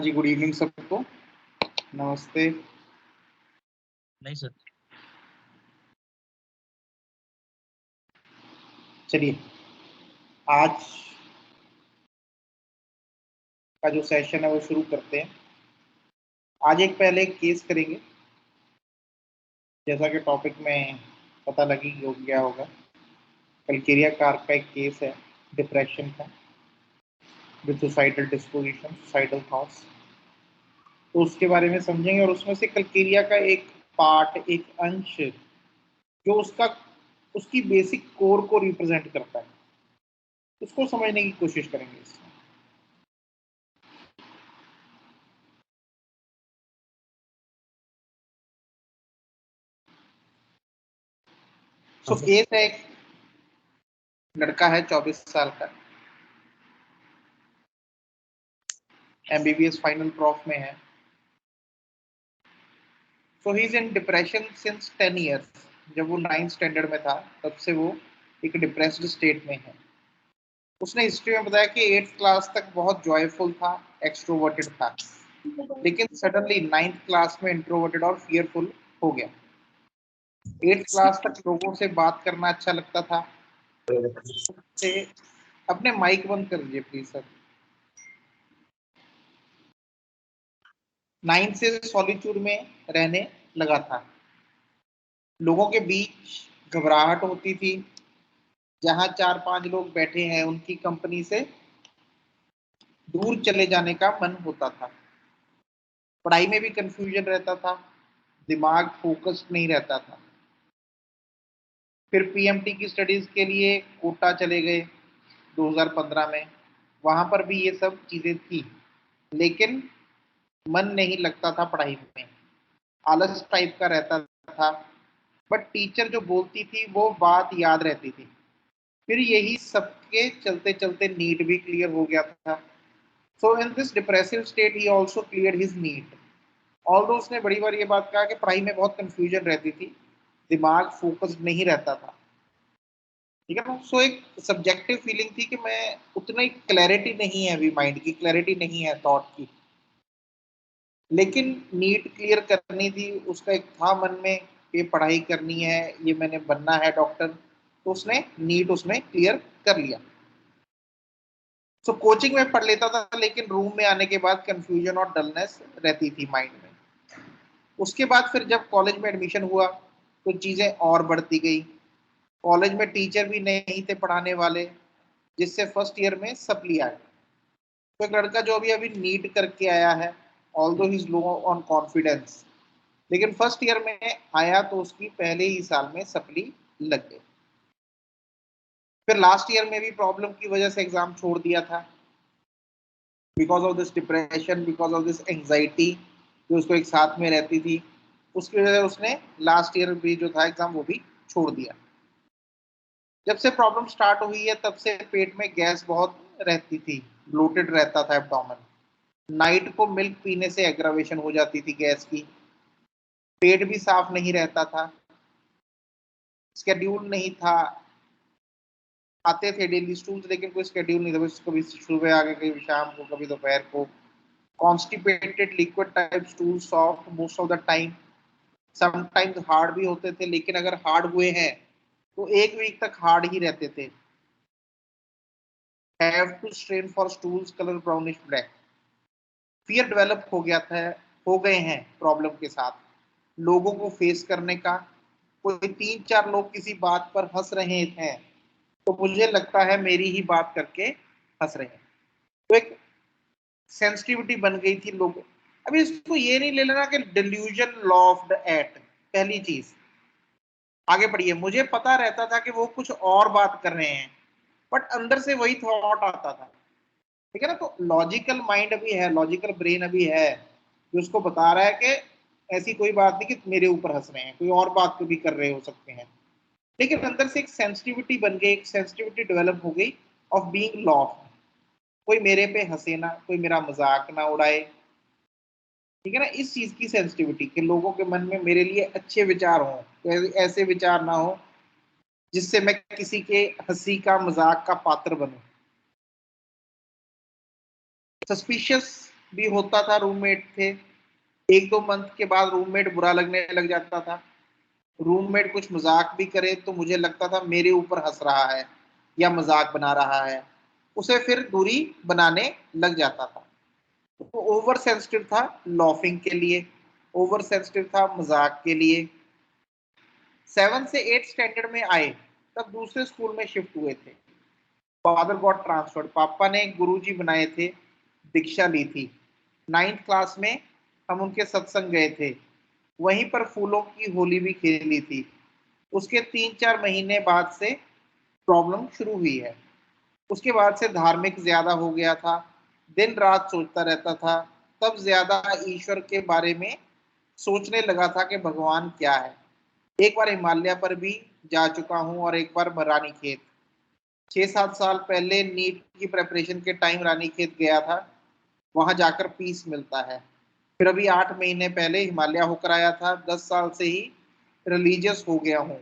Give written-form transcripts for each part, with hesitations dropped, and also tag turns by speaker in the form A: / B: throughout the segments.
A: जी, good evening सबको। नमस्ते।
B: नहीं सर।
A: चलिए, आज का जो सेशन है वो शुरू करते हैं। आज एक पहले एक केस करेंगे, जैसा कि टॉपिक में पता लगी हो गया होगा। कलकेरिया कार्प का एक केस है डिप्रेशन का with suicidal disposition, suicidal thoughts. तो उसके बारे में समझेंगे और उसमें से कलकेरिया का एक पार्ट, एक अंश जो उसकी बेसिक कोर को रिप्रेजेंट करता है, उसको समझने की कोशिश करेंगे इसमें। सो केस है, एक लड़का है 24 साल का, एमबीबीएस फाइनल प्रॉफ में है। So he is in depression since 10 years. जब वो 9th स्टैंडर्ड में था तब से वो एक डिप्रेस्ड स्टेट में है। उसने हिस्ट्री में बताया कि 8th क्लास तक बहुत जॉयफुल था, एक्सट्रोवर्टेड था, लेकिन सडनली 9th क्लास में इंट्रोवर्टेड और फियरफुल हो गया। 8th क्लास तक लोगों से बात करना अच्छा लगता था। से अपने माइक बंद कर दीजिए प्लीज सर। 9th से सॉलिट्यूड में रहने लगा था। लोगों के बीच घबराहट होती थी। जहां 4-5 लोग बैठे हैं उनकी कंपनी से दूर चले जाने का मन होता था। पढ़ाई में भी कंफ्यूजन रहता था, दिमाग फोकस्ड नहीं रहता था। फिर पीएमटी की स्टडीज के लिए कोटा चले गए 2015 में। वहां पर भी ये सब चीजें थी, लेकिन मन नहीं लगता था पढ़ाई में, आलस टाइप का रहता था। बट टीचर जो बोलती थी वो बात याद रहती थी। फिर यही सबके चलते चलते नीट भी क्लियर हो गया था। So in this depressive state he also cleared his NEET. Although उसने बड़ी बार ये बात कहा कि पढ़ाई में बहुत कंफ्यूजन रहती थी, दिमाग फोकस्ड नहीं रहता था। ठीक है ना। सो एक सब्जेक्टिव फीलिंग थी कि मैं उतनी क्लैरिटी नहीं है, अभी माइंड की क्लैरिटी नहीं है थॉट की, लेकिन नीट क्लियर करनी थी। उसका एक था मन में ये पढ़ाई करनी है, ये मैंने बनना है डॉक्टर। तो उसने नीट उसमें क्लियर कर लिया। सो कोचिंग में पढ़ लेता था, लेकिन रूम में आने के बाद कंफ्यूजन और डलनेस रहती थी माइंड में। उसके बाद फिर जब कॉलेज में एडमिशन हुआ तो चीजें और बढ़ती गई। कॉलेज में टीचर भी नहीं थे पढ़ाने वाले, जिससे फर्स्ट ईयर में सप्ली आ गई। तो एक लड़का जो अभी अभी नीट करके आया है, although he is low on confidence, लेकिन फर्स्ट ईयर में आया तो उसकी पहले ही साल में सप्ली लग गई। फिर लास्ट ईयर में भी प्रॉब्लम की वजह से एग्जाम छोड़ दिया था, because of this depression, because of this anxiety जो उसको एक साथ में रहती थी। उसकी वजह से उसने लास्ट ईयर भी जो था एग्जाम वो भी छोड़ दिया। जब से प्रॉब्लम स्टार्ट हुई है तब से पेट में गैस बहुत रहती थी, ब्लोटेड रहता था एब्डोमेन। नाइट को मिल्क पीने से एग्रावेशन हो जाती थी गैस की। पेट भी साफ नहीं रहता था, स्केड्यूल नहीं था। आते थे डेली स्टूल्स, लेकिन कोई स्केड्यूल नहीं था, कभी सुबह आके कभी शाम को कभी दोपहर को। Constipated liquid type stool, soft most of the time, sometimes hard भी होते थे, लेकिन अगर हार्ड हुए हैं तो 1 वीक तक हार्ड ही रहते थे। Have to strain for stools colour brownish black. Fear develop हो गया था, हो गए हैं प्रॉब्लम के साथ, लोगों को फेस करने का। कोई 3-4 लोग किसी बात पर हंस रहे हैं तो मुझे लगता है मेरी ही बात करके हंस रहे हैं। तो एक सेंसिटिविटी बन गई थी लोग। अभी इसको ये नहीं ले लेना कि delusion law of the eight. पहली चीज, आगे पढ़िए। मुझे पता रहता था कि वो कुछ और बात कर रहे हैं, बट अंदर से वही थॉट आता था। ठीक है ना। तो लॉजिकल माइंड अभी है, लॉजिकल ब्रेन अभी है, जो उसको बता रहा है कि ऐसी कोई बात नहीं कि मेरे ऊपर हंस रहे हैं, कोई और बात को भी कर रहे हो सकते हैं। लेकिन अंदर से एक सेंसिटिविटी बन गई, एक सेंसिटिविटी डेवलप हो गई ऑफ बीइंग लॉफ्ट। कोई मेरे पे हंसे ना, कोई मेरा मजाक ना उड़ाए। ठीक है ना। इस चीज की सेंसिटिविटी कि लोगों के मन में मेरे लिए अच्छे विचार हों, तो ऐसे विचार ना हो जिससे मैं किसी के हंसी का, मजाक का पात्र बनूं। सस्पिशियस भी होता था, रूममेट थे। एक दो मंथ के बाद रूममेट बुरा लगने लग जाता था। रूममेट कुछ मजाक भी करे तो मुझे लगता था मेरे ऊपर हंस रहा है या मजाक बना रहा है, उसे फिर दूरी बनाने लग जाता था। तो ओवर सेंसिटिव था लॉफिंग के लिए, ओवर सेंसिटिव था मजाक के लिए। 7 से 8 स्टैंडर्ड में आए तब दूसरे स्कूल में शिफ्ट हुए थे। फादर गॉट ट्रांसफर्ड, पापा ने गुरुजी बनाए थे, दीक्षा ली थी। 9th क्लास में हम उनके सत्संग गए थे, वहीं पर फूलों की होली भी खेली थी। उसके 3-4 महीने बाद से प्रॉब्लम शुरू हुई है। उसके बाद से धार्मिक ज्यादा हो गया था, दिन रात सोचता रहता था। तब ज्यादा ईश्वर के बारे में सोचने लगा था कि भगवान क्या है। एक बार हिमालय पर भी जा चुका हूँ और एक बार रानीखेत। 6-7 साल पहले नीट की प्रेपरेशन के टाइम रानीखेत गया था, वहां जाकर पीस मिलता है। फिर अभी 8 महीने पहले हिमालय होकर आया था। 10 साल से ही रिलीजियस हो गया हूँ।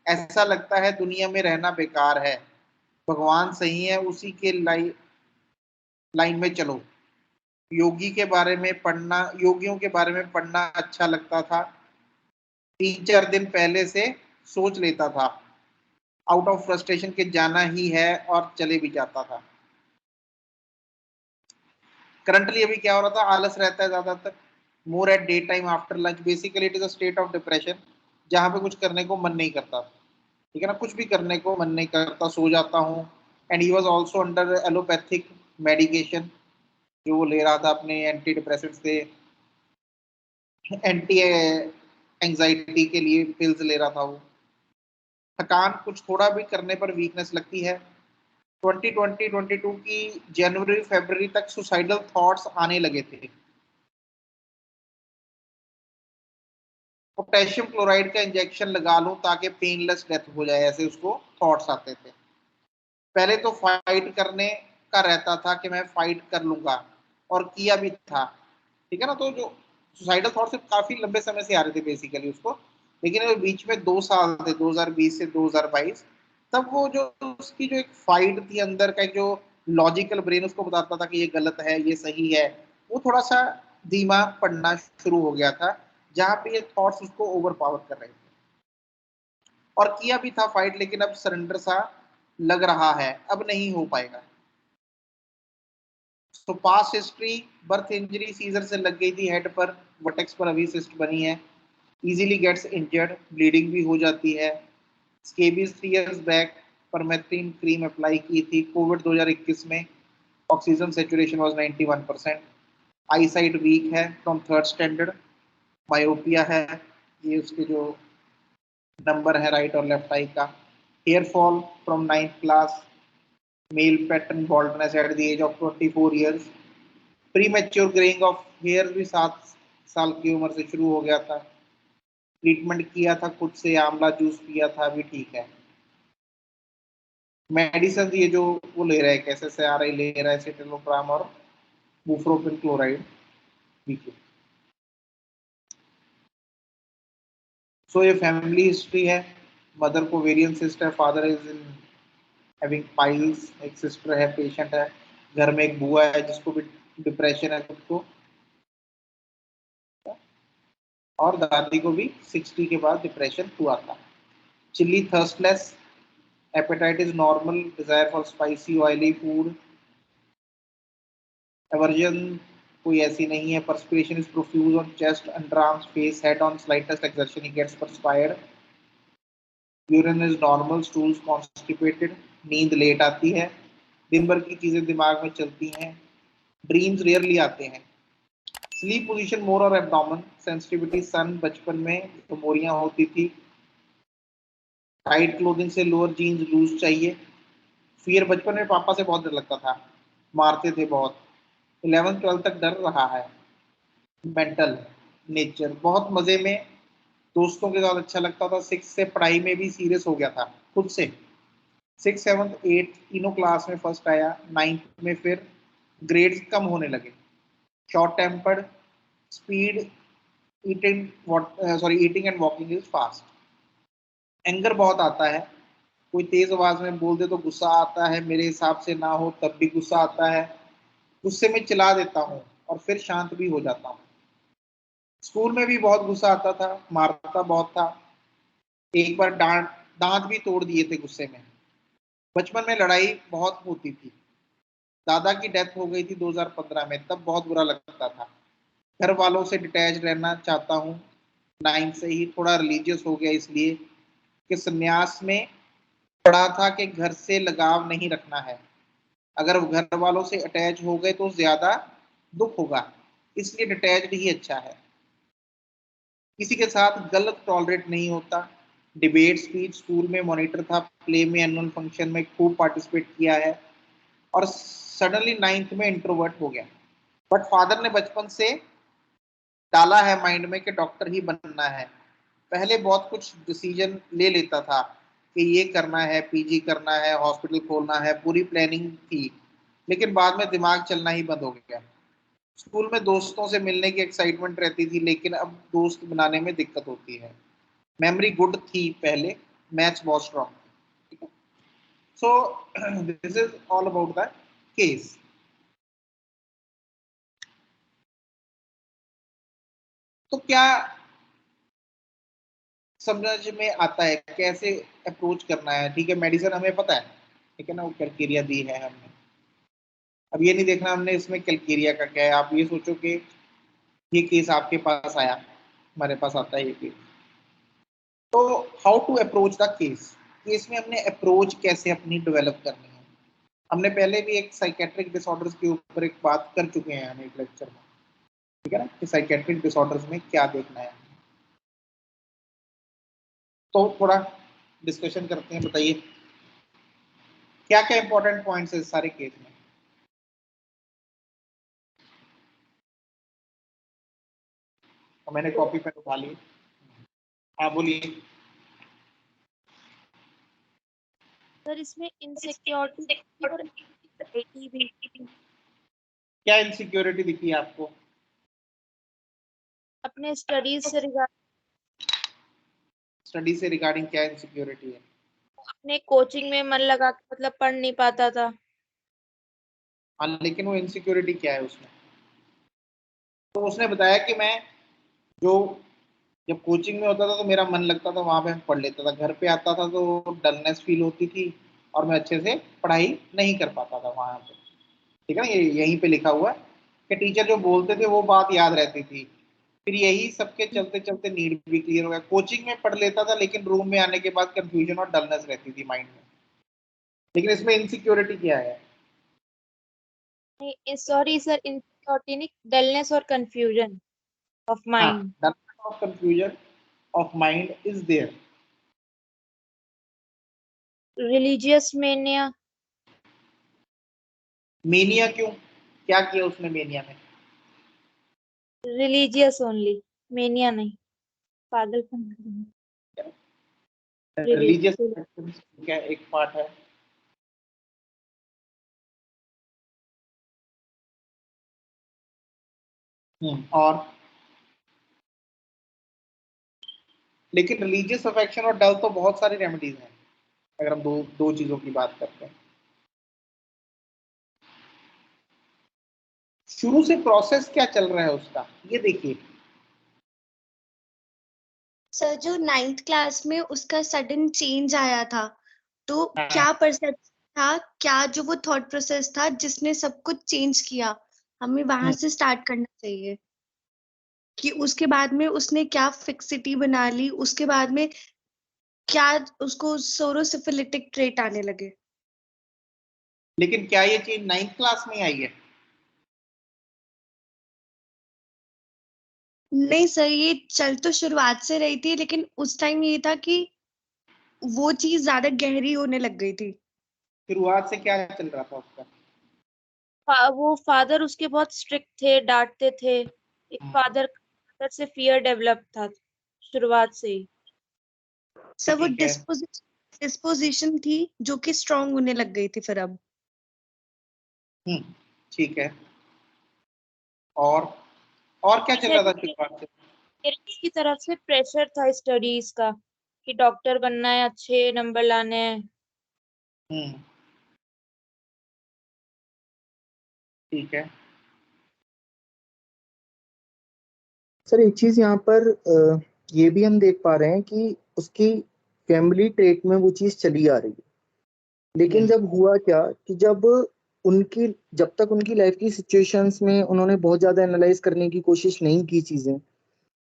A: ऐसा लगता है दुनिया में रहना बेकार है, भगवान सही है, उसी के लाइन में चलो। योगियों के बारे में पढ़ना अच्छा लगता था। 3-4 दिन पहले से सोच लेता था, आउट ऑफ फ्रस्ट्रेशन के जाना ही है, और चले भी जाता था। करंटली अभी क्या हो रहा था, आलस रहता है ज्यादातर, more at day time after lunch. Basically it is a state of depression, जहां पे कुछ करने को मन नहीं करता, ठीक है ना, कुछ भी करने को मन नहीं करता, सो जाता हूँ। And he was also under allopathic medication, जो वो ले रहा था, अपने एंटी डिप्रेसेंट्स थे, एंटी एंजाइटी के लिए पिल्स ले रहा था वो। थकान, कुछ थोड़ा भी करने पर वीकनेस लगती है। 2022 की जनवरी फरवरी तक सुसाइडल थॉट्स आने लगे थे। पोटेशियम क्लोराइड का इंजेक्शन लगा लूं ताकि पेनलेस डेथ हो जाए, ऐसे उसको थॉट्स आते थे। पहले तो फाइट करने का रहता था कि मैं फाइट कर लूंगा, और किया भी था, ठीक है ना। तो जो सुसाइडल थॉट्स काफी लंबे समय से आ रहे थे बेसिकली उसको, लेकिन वो बीच में 2 साल थे, 2020 से 2022, तब वो जो उसकी जो एक फाइट थी अंदर का, एक जो लॉजिकल ब्रेन उसको बताता था कि ये गलत है ये सही है, वो थोड़ा सा धीमा पड़ना शुरू हो गया था, जहां पे ये थॉट्स उसको ओवर पावर कर रहे थे। और किया भी था फाइट, लेकिन अब सरेंडर सा लग रहा है, अब नहीं हो पाएगा। तो past history, birth injury seizure से लग गई थी हेड पर, वर्टेक्स पर अभी सिस्ट बनी है। इजीली गेट्स इंजर्ड, ब्लीडिंग भी हो जाती है। Scabies 3 years back permethrin cream apply की थी। कोविड 2021 में oxygen saturation was 91%। Eye sight weak है फ्रॉम 3rd स्टैंडर्ड। मायोपिया है, ये उसके जो नंबर है राइट और लेफ्ट आई का। Hair fall from 9th class, male pattern baldness at the age of 24 years. Premature greying of hair भी 7 साल की उम्र से शुरू हो गया था। ट्रीटमेंट किया था खुद से, आंवला जूस पिया था, अभी ठीक है। मेडिसिन ये जो वो ले रहा है, कैसे से आ रही ले रहा है, सिटेलोप्राम और बुप्रोपिन क्लोराइड, ठीक है। सो ये फैमिली हिस्ट्री है। मदर को वेरियन सिस्ट है, father is in having piles, एक सिस्टर है पेशेंट है, घर में एक बुआ है जिसको भी डिप्रेशन है खुद को, और दादी को भी 60 के बाद डिप्रेशन हुआ था। Chilly thirstless, appetite is normal, desire for spicy oily food, aversion कोई ऐसी नहीं है। Perspiration is profuse on chest, underarms, face, head, on slightest exertion he gets perspired. Urine is normal, stools constipated, नींद late आती है, दिन भर की चीजें दिमाग में चलती हैं, ड्रीम्स रेयरली आते हैं। स्लीप पोजीशन मोर और एब्डोमेन, सेंसिटिविटी सन, बचपन में तो मोरियां होती थी। टाइट क्लोथिंग से लोअर जीन्स लूज चाहिए। फियर, बचपन में पापा से बहुत डर लगता था, मारते थे बहुत। 11th 12th तक डर रहा है। मेंटल नेचर, बहुत मजे में, दोस्तों के साथ अच्छा लगता था। 6 से पढ़ाई में भी सीरियस हो गया था खुद से। 6, 7, 8 तीनों क्लास में फर्स्ट आया। 9th में फिर ग्रेड्स कम होने लगे। Short tempered, speed eating and walking is fast. Anger बहुत आता है, कोई तेज आवाज में बोल दे तो गुस्सा आता है, मेरे हिसाब से ना हो तब भी गुस्सा आता है। गुस्से में चिल्ला देता हूँ, और फिर शांत भी हो जाता हूँ। स्कूल में भी बहुत गुस्सा आता था, मारता बहुत था, एक बार दांत भी तोड़ दिए थे गुस्से में। बचपन में लड़ाई बहुत होती थी। दादा की डेथ हो गई थी 2015 में, तब बहुत बुरा लगता था। घर वालों से डिटैच रहना चाहता हूँ। 9 से ही थोड़ा रिलीजियस हो गया, इसलिए कि संन्यास में पढ़ा था कि घर से लगाव नहीं रखना है। अगर घर वालों से अटैच हो गए तो ज्यादा दुख होगा, इसलिए डिटैच्ड ही अच्छा है। किसी के साथ गलत टॉलरेट नहीं होता। डिबेट स्पीच स्कूल में मॉनिटर था, प्ले में एनुअल फंक्शन में खूब पार्टिसिपेट किया है, और सडनली 9th में इंट्रोवर्ट हो गया। बट फादर ने बचपन से डाला है माइंड में कि डॉक्टर ही बनना है। पहले बहुत कुछ डिसीजन ले लेता था कि ये करना है, पीजी करना है, हॉस्पिटल खोलना है, पूरी प्लानिंग थी। लेकिन बाद में दिमाग चलना ही बंद हो गया। स्कूल में दोस्तों से मिलने की एक्साइटमेंट रहती थी, लेकिन अब दोस्त बनाने में दिक्कत होती है। मेमोरी गुड थी पहले, मैथ्स बहुत strong. So this is all about the case. तो क्या समझ में आता है कैसे अप्रोच करना है? ठीक है, मेडिसिन हमें पता है, ठीक है ना, वो क्राइटेरिया दी है हमने। अब ये नहीं देखना हमने इसमें क्राइटेरिया का क्या है। आप ये सोचो कि ये केस आपके पास आया, हमारे पास आता है ये केस, तो how to approach the case. Case में हमने अप्रोच कैसे अपनी डेवलप करनी है। हमने पहले भी एक साइकेट्रिक डिसऑर्डर्स के ऊपर एक बात कर चुके हैं हम एक लेक्चर में, ठीक है ना, कि साइकेट्रिक डिसऑर्डर्स में क्या देखना है। तो थोड़ा डिस्कशन करते हैं, बताइए क्या क्या इंपॉर्टेंट पॉइंट्स है सारे केस में। तो मैंने कॉपी पेन उठा ली। हाँ बोलिए।
C: सर इसमें इनसिक्योरिटी और एंग्जाइटी भी।
A: क्या इनसिक्योरिटी दिखी आपको?
C: अपने स्टडीज से
A: स्टडी से रिगार्डिंग क्या इनसिक्योरिटी है?
C: अपने कोचिंग में मन लगा के मतलब पढ़ नहीं पाता था।
A: हाँ, लेकिन वो इनसिक्योरिटी क्या है उसमें? तो उसने बताया कि मैं जो जब कोचिंग में होता था तो मेरा मन लगता था, वहां पे मैं पढ़ लेता था। घर पे आता था तो डलनेस फील होती थी और मैं अच्छे से पढ़ाई नहीं कर पाता था वहां पे। ठीक है ना, ये यहीं पे लिखा हुआ है कि टीचर जो बोलते थे वो बात याद रहती थी। फिर यही सबके चलते चलते नीड भी क्लियर हो गया। कोचिंग में पढ़ लेता था, लेकिन रूम में आने के बाद कंफ्यूजन और डलनेस रहती थी माइंड में। लेकिन इसमें इनसिक्योरिटी क्या है?
C: सॉरी सर, इनसिक्योरिटी नहीं, डलनेस और कंफ्यूजन ऑफ
A: हाँ,
C: mind.
A: Dullness of confusion of mind is there.
C: Religious mania.
A: Mania क्यों? क्या किया उसने मेनिया में?
C: रिलीजियस ओनली, मेनिया नहीं, पागलपन।
A: Religious
C: religious.
A: क्या एक पार्ट है। और लेकिन रिलीजियस अफेक्शन और डल तो बहुत सारी रेमेडीज हैं, अगर हम दो दो चीजों की बात करते हैं। शुरू से प्रोसेस क्या चल रहा है उसका, ये देखिए।
D: सर जो 9th क्लास में उसका सडन चेंज आया था, तो
A: हाँ,
D: क्या परसेप्शन था, क्या जो वो थॉट प्रोसेस था जिसने सब कुछ चेंज किया, हमें वहां से स्टार्ट करना चाहिए। कि उसके बाद में उसने क्या फिक्सिटी बना ली, उसके बाद में क्या उसको सोरोसिफिलिटिक ट्रेट आने लगे।
A: लेकिन क्या ये चीज 9th क्लास में आई है?
D: नहीं सर, ये चल तो शुरुआत से रही थी, लेकिन उस टाइम ये था कि वो चीज ज्यादा गहरी होने लग गई थी।
A: शुरुआत से क्या चल रहा था उसका?
C: वो फादर उसके बहुत स्ट्रिक्ट थे, डांटते थे। एक फादर से फियर डेवलप था शुरुआत से ही।
D: सर वो
A: ठीक है।
D: डिस्पोजिशन थी जो कि स्ट्रांग होने लग गई थी फिर अब।
A: ठीक है। और क्या चल रहा था शुरुआत से?
C: पेरेंट्स की तरफ से प्रेशर था स्टडीज का, कि डॉक्टर बनना है, अच्छे नंबर लाने हैं।
A: हम्म ठीक है।
E: सर एक चीज यहाँ पर ये भी हम देख पा रहे हैं कि उसकी फैमिली ट्रेट में वो चीज चली आ रही है, लेकिन जब हुआ क्या कि जब तक उनकी लाइफ की सिचुएशंस में उन्होंने बहुत ज्यादा एनालाइज करने की कोशिश नहीं की चीजें,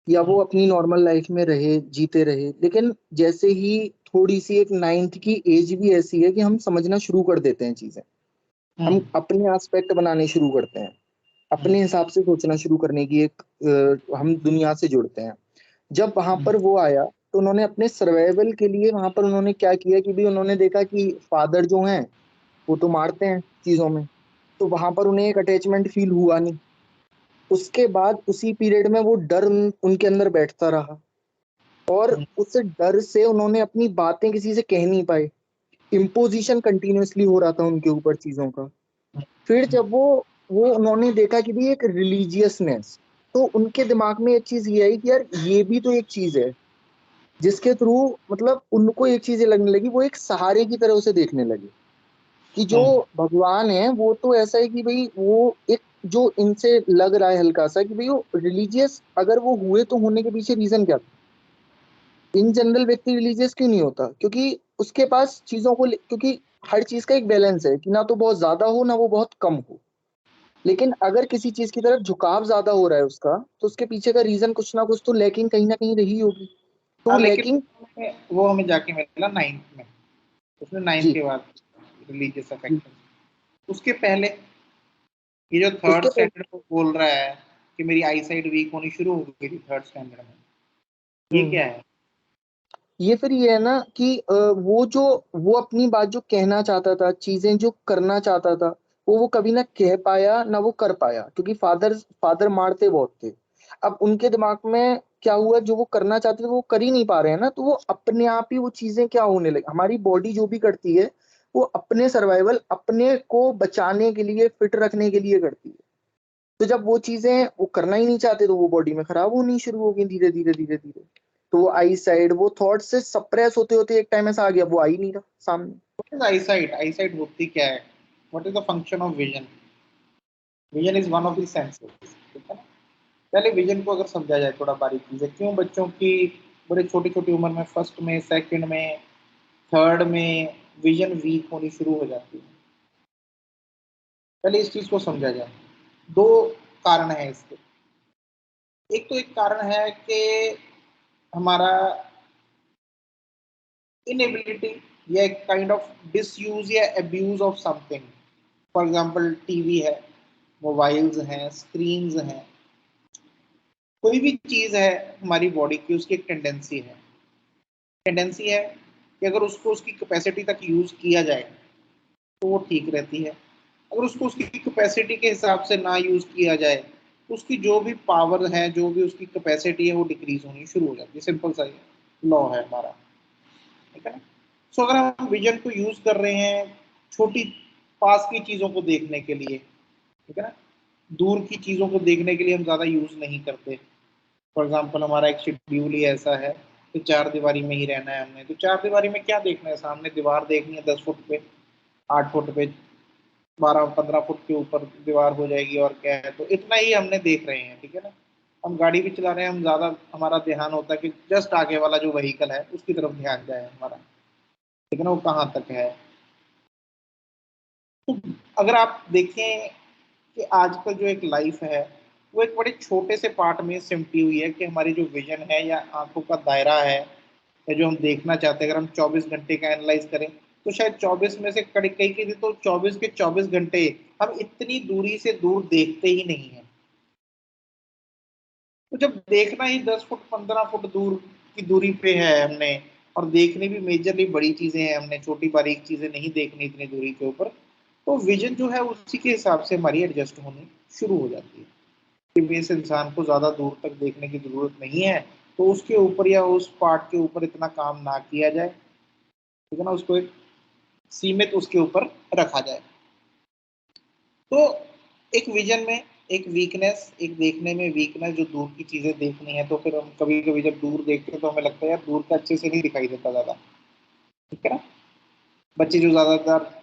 E: या वो अपनी नॉर्मल लाइफ में रहे, जीते रहे, लेकिन जैसे ही थोड़ी सी एक 9th की एज भी ऐसी है कि हम समझना शुरू कर देते हैं चीजें, हम अपने एस्पेक्ट बनाने शुरू करते हैं, अपने हिसाब से सोचना शुरू करने की हम दुनिया से जुड़ते हैं। जब वहां पर वो आया तो उन्होंने अपने सर्वाइवल के लिए वहां पर उन्होंने क्या किया कि भी उन्होंने देखा कि फादर जो हैं वो तो मारते हैं चीजों में, तो वहां पर उन्हें एक अटैचमेंट फील हुआ नहीं। उसके बाद उसी पीरियड में वो डर उनके अंदर बैठता रहा, और उस डर से उन्होंने अपनी बातें किसी से कह नहीं पाए, इम्पोजिशन कंटिन्यूअसली हो रहा था उनके ऊपर चीजों का। फिर जब वो उन्होंने देखा कि भी एक रिलीजियसनेस, तो उनके दिमाग में एक चीज ये आई कि यार ये भी तो एक चीज है जिसके थ्रू मतलब उनको एक चीज लगने लगी, वो एक सहारे की तरह उसे देखने लगे कि जो भगवान है वो तो ऐसा है कि भाई वो एक जो इनसे लग रहा है हल्का सा कि भाई वो रिलीजियस अगर वो हुए तो होने के पीछे रीजन क्या था। इन जनरल व्यक्ति रिलीजियस क्यों नहीं होता? क्योंकि उसके पास चीजों को क्योंकि हर चीज का एक बैलेंस है कि ना तो बहुत ज्यादा हो ना वो बहुत कम हो, लेकिन अगर किसी चीज की तरफ झुकाव ज्यादा हो रहा है उसका, तो उसके पीछे का रीजन कुछ ना कुछ तो लैकिंग कहीं ना कहीं रही होगी। तो
A: लेकिन
E: लैकिंग
A: वो हमें जाके मिला 9th में, उसने 9th
E: जी
A: के बाद रिलीजियस अफेक्शन। उसके पहले ये जो थर्ड
E: उसके
A: स्टैंडर्ड को बोल रहा है कि मेरी आई साइड वीक होनी शुरू हो गई थी थर्ड स्टैंडर्ड में, ये क्या है?
E: ये फिर ये है ना कि वो अपनी बात जो कहना चाहता था, चीजें जो करना चाहता था, वो कभी ना कह पाया ना वो कर पाया, क्योंकि फादर मारते बहुत थे। अब उनके दिमाग में क्या हुआ, जो वो करना चाहते थे वो कर ही नहीं पा रहे हैं ना, तो वो अपने आप ही वो चीजें क्या होने लगी। हमारी बॉडी जो भी करती है वो अपने सर्वाइवल, अपने को बचाने के लिए, फिट रखने के लिए करती है। तो जब वो चीजें वो करना ही नहीं चाहते तो वो बॉडी में खराब होनी शुरू हो गई धीरे धीरे धीरे धीरे। तो वो आई साइड, वो थॉट से सप्रेस होते होते एक टाइम ऐसा आ गया वो आ ही नहीं रहा सामने।
A: What is I site? I site होती क्या है? What is the function of vision? Vision is one of the senses, ठीक है ना? पहले विजन को अगर समझा जाए थोड़ा बारीकी से, क्यों बच्चों की बड़े छोटी छोटी उम्र में, फर्स्ट में, सेकंड में, थर्ड में विजन वीक होनी शुरू हो जाती है? पहले इस चीज को समझा जाए। दो कारण है इसके। एक कारण है कि हमारा इनएबिलिटी या एक काइंड ऑफ डिसयूज या abuse of something. For example TV है, मोबाइल्स हैं, स्क्रीन्स हैं, कोई भी चीज है हमारी बॉडी की, उसकी एक टेंडेंसी है कि अगर उसको उसकी कैपेसिटी तक यूज किया जाए तो वो ठीक रहती है। अगर उसको उसकी कैपेसिटी के हिसाब से ना यूज किया जाए तो उसकी जो भी पावर है, जो भी उसकी कैपेसिटी है, वो डिक्रीज होनी शुरू हो जाती है। सिंपल सा लॉ है हमारा, ठीक है ना? सो अगर हम विजन को यूज कर रहे हैं छोटी पास की चीजों को देखने के लिए, ठीक है ना, दूर की चीजों को देखने के लिए हम ज्यादा यूज नहीं करते। फॉर एग्जाम्पल हमारा एक शेड्यूल ही ऐसा है कि 4 दीवारी में ही रहना है हमने, तो 4 दीवारी में क्या देखना है? सामने दीवार देखनी है 10 फुट पे, 8 फुट पे, 12-15 फुट के ऊपर दीवार हो जाएगी, और क्या है? तो इतना ही हमने देख रहे हैं, ठीक है ना? हम गाड़ी भी चला रहे हैं, हम ज्यादा हमारा ध्यान होता है कि जस्ट आगे वाला जो व्हीकल है उसकी तरफ ध्यान जाए हमारा, ठीक है ना, वो कहाँ तक है। तो अगर आप देखें कि आजकल जो एक लाइफ है वो एक बड़े छोटे से पार्ट में सिमटी हुई है कि हमारी जो विजन है या आंखों का दायरा है या जो हम देखना चाहते हैं, अगर हम 24 घंटे का एनालाइज करें तो शायद 24 में से कई कई तो 24 के 24 घंटे हम इतनी दूरी से दूर देखते ही नहीं है। तो जब देखना ही 10 फुट 15 फुट दूर की दूरी पे है हमने, और देखनी भी मेजरली बड़ी चीजें हैं, हमने छोटी बारीक चीजें नहीं देखनी इतनी दूरी के ऊपर, तो विजन जो है उसी के हिसाब से हमारी एडजस्ट होनी शुरू हो जाती है कि इस इंसान को ज्यादा दूर तक देखने की जरूरत नहीं है, तो उसके ऊपर या उस पार्ट के ऊपर इतना काम ना किया जाए, ठीक है ना, उसको एक सीमित उसके ऊपर रखा जाए। तो एक विजन में एक वीकनेस, एक देखने में वीकनेस, जो दूर की चीजें देखनी है, तो फिर हम कभी कभी जब दूर देखते हैं तो हमें लगता है यार दूर का अच्छे से नहीं दिखाई देता ज्यादा, ठीक है ना? बच्चे जो ज्यादातर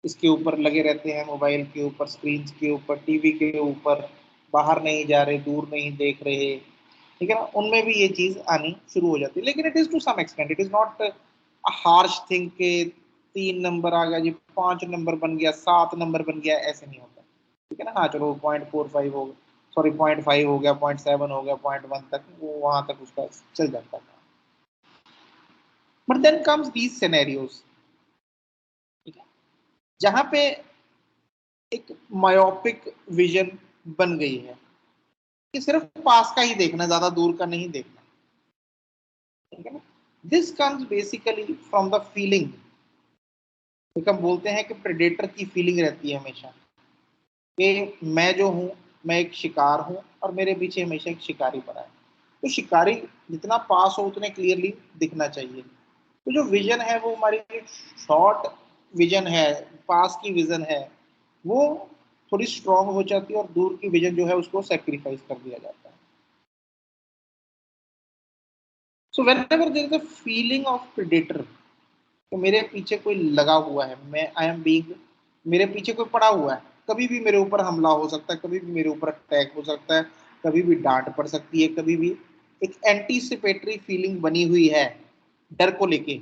A: इसके ऊपर लगे रहते हैं, मोबाइल के ऊपर, स्क्रीन के ऊपर, टीवी के ऊपर, बाहर नहीं जा रहे, दूर नहीं देख रहे, ठीक है ना, उनमें भी ये चीज आनी शुरू हो जाती है, लेकिन it is to some extent, it is not a harsh thing के 3 नंबर आ गया जी, 5 नंबर बन गया, 7 नंबर बन गया, ऐसे नहीं होता, ठीक है ना। हाँ चलो 0.45 हो गया, सॉरी 0.5 हो गया, 0.7 हो गया, 0.1 तक, वो वहां तक उसका चल जाता है। But then comes these scenarios, ठीक है, जहां पे एक मायोपिक विजन बन गई है कि सिर्फ पास का ही देखना, ज्यादा दूर का नहीं देखना, ठीक है ना। This comes basically from the feeling, हम बोलते हैं कि प्रेडेटर की फीलिंग रहती है हमेशा कि मैं जो हूं, मैं एक शिकार हूं और मेरे पीछे हमेशा एक शिकारी पड़ा है। तो शिकारी जितना पास हो उतने क्लियरली दिखना चाहिए। तो जो विजन है वो हमारी शॉर्ट विजन है, पास की विजन है, वो थोड़ी स्ट्रांग हो जाती है और दूर की विजन जो है उसको सेक्रीफाइस कर दिया जाता है। So whenever there is a feeling of predator, तो मेरे पीछे कोई लगा हुआ है, मैं आई एम बीइंग, मेरे पीछे कोई पड़ा हुआ है, कभी भी मेरे ऊपर हमला हो सकता है, कभी भी मेरे ऊपर अटैक हो सकता है, कभी भी डांट पड़ सकती है, कभी भी एक एंटीसिपेटरी फीलिंग बनी हुई है डर को लेके,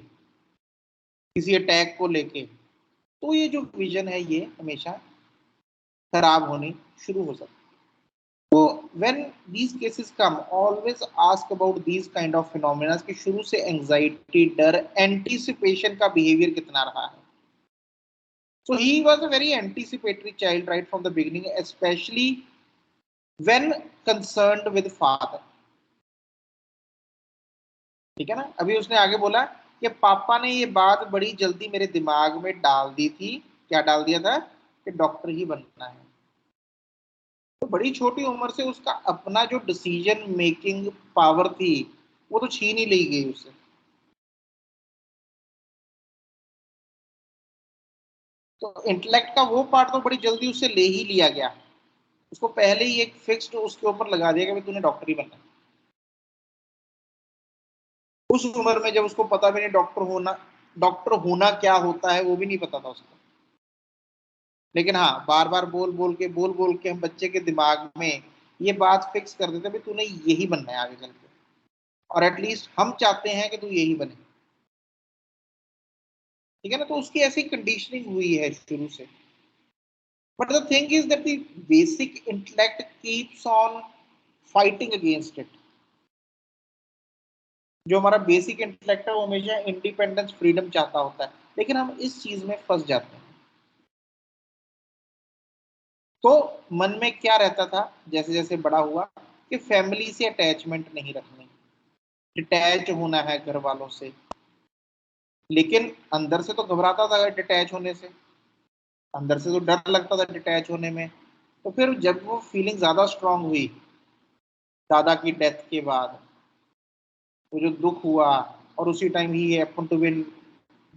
A: किसी अटैक को लेके, तो ये जो विजन है ये हमेशा खराब होनी शुरू हो सकती है। तो when these cases come, always ask about these kind of phenomena कि शुरू से एंजाइटी, डर, एंटीसिपेशन का बिहेवियर कितना रहा है। So he was a very anticipatory child right from the beginning, especially when concerned with father, ठीक है ना। अभी उसने आगे बोला कि पापा ने ये बात बड़ी जल्दी मेरे दिमाग में डाल दी थी, क्या डाल दिया था, कि डॉक्टर ही बनना है। तो बड़ी छोटी उम्र से उसका अपना जो डिसीजन मेकिंग पावर थी वो तो छीन ही ली गई उससे। तो इंटेलेक्ट का वो पार्ट तो बड़ी जल्दी उससे ले ही लिया गया, उसको पहले ही एक फिक्स्ड उसके ऊपर लगा दिया कि तूने डॉक्टर ही बनना है। उस उम्र में जब उसको पता भी नहीं डॉक्टर होना क्या होता है वो भी नहीं पता था उसको, लेकिन हाँ बार बार बोल बोल के हम बच्चे के दिमाग में ये बात फिक्स कर देते भाई तूने यही बनना है आगे चल के, और एटलीस्ट हम चाहते हैं कि तू यही बने, ठीक है ना। तो उसकी ऐसी कंडीशनिंग हुई है शुरू से। But the thing is that the basic intellect keeps on fighting against it. जो हमारा बेसिक इंटेलेक्ट है वो हमेशा इंडिपेंडेंस, फ्रीडम चाहता होता है, लेकिन हम इस चीज में फंस जाते हैं। तो मन में क्या रहता था जैसे जैसे बड़ा हुआ कि फैमिली से अटैचमेंट नहीं रखनी, डिटैच होना है घर वालों से, लेकिन अंदर से तो घबराता था डिटैच होने से, अंदर से तो डर लगता था डिटैच होने में। तो फिर जब वो फीलिंग ज्यादा स्ट्रांग हुई दादा की डेथ के बाद, वो जो दुख हुआ, और उसी टाइम ही happen to be in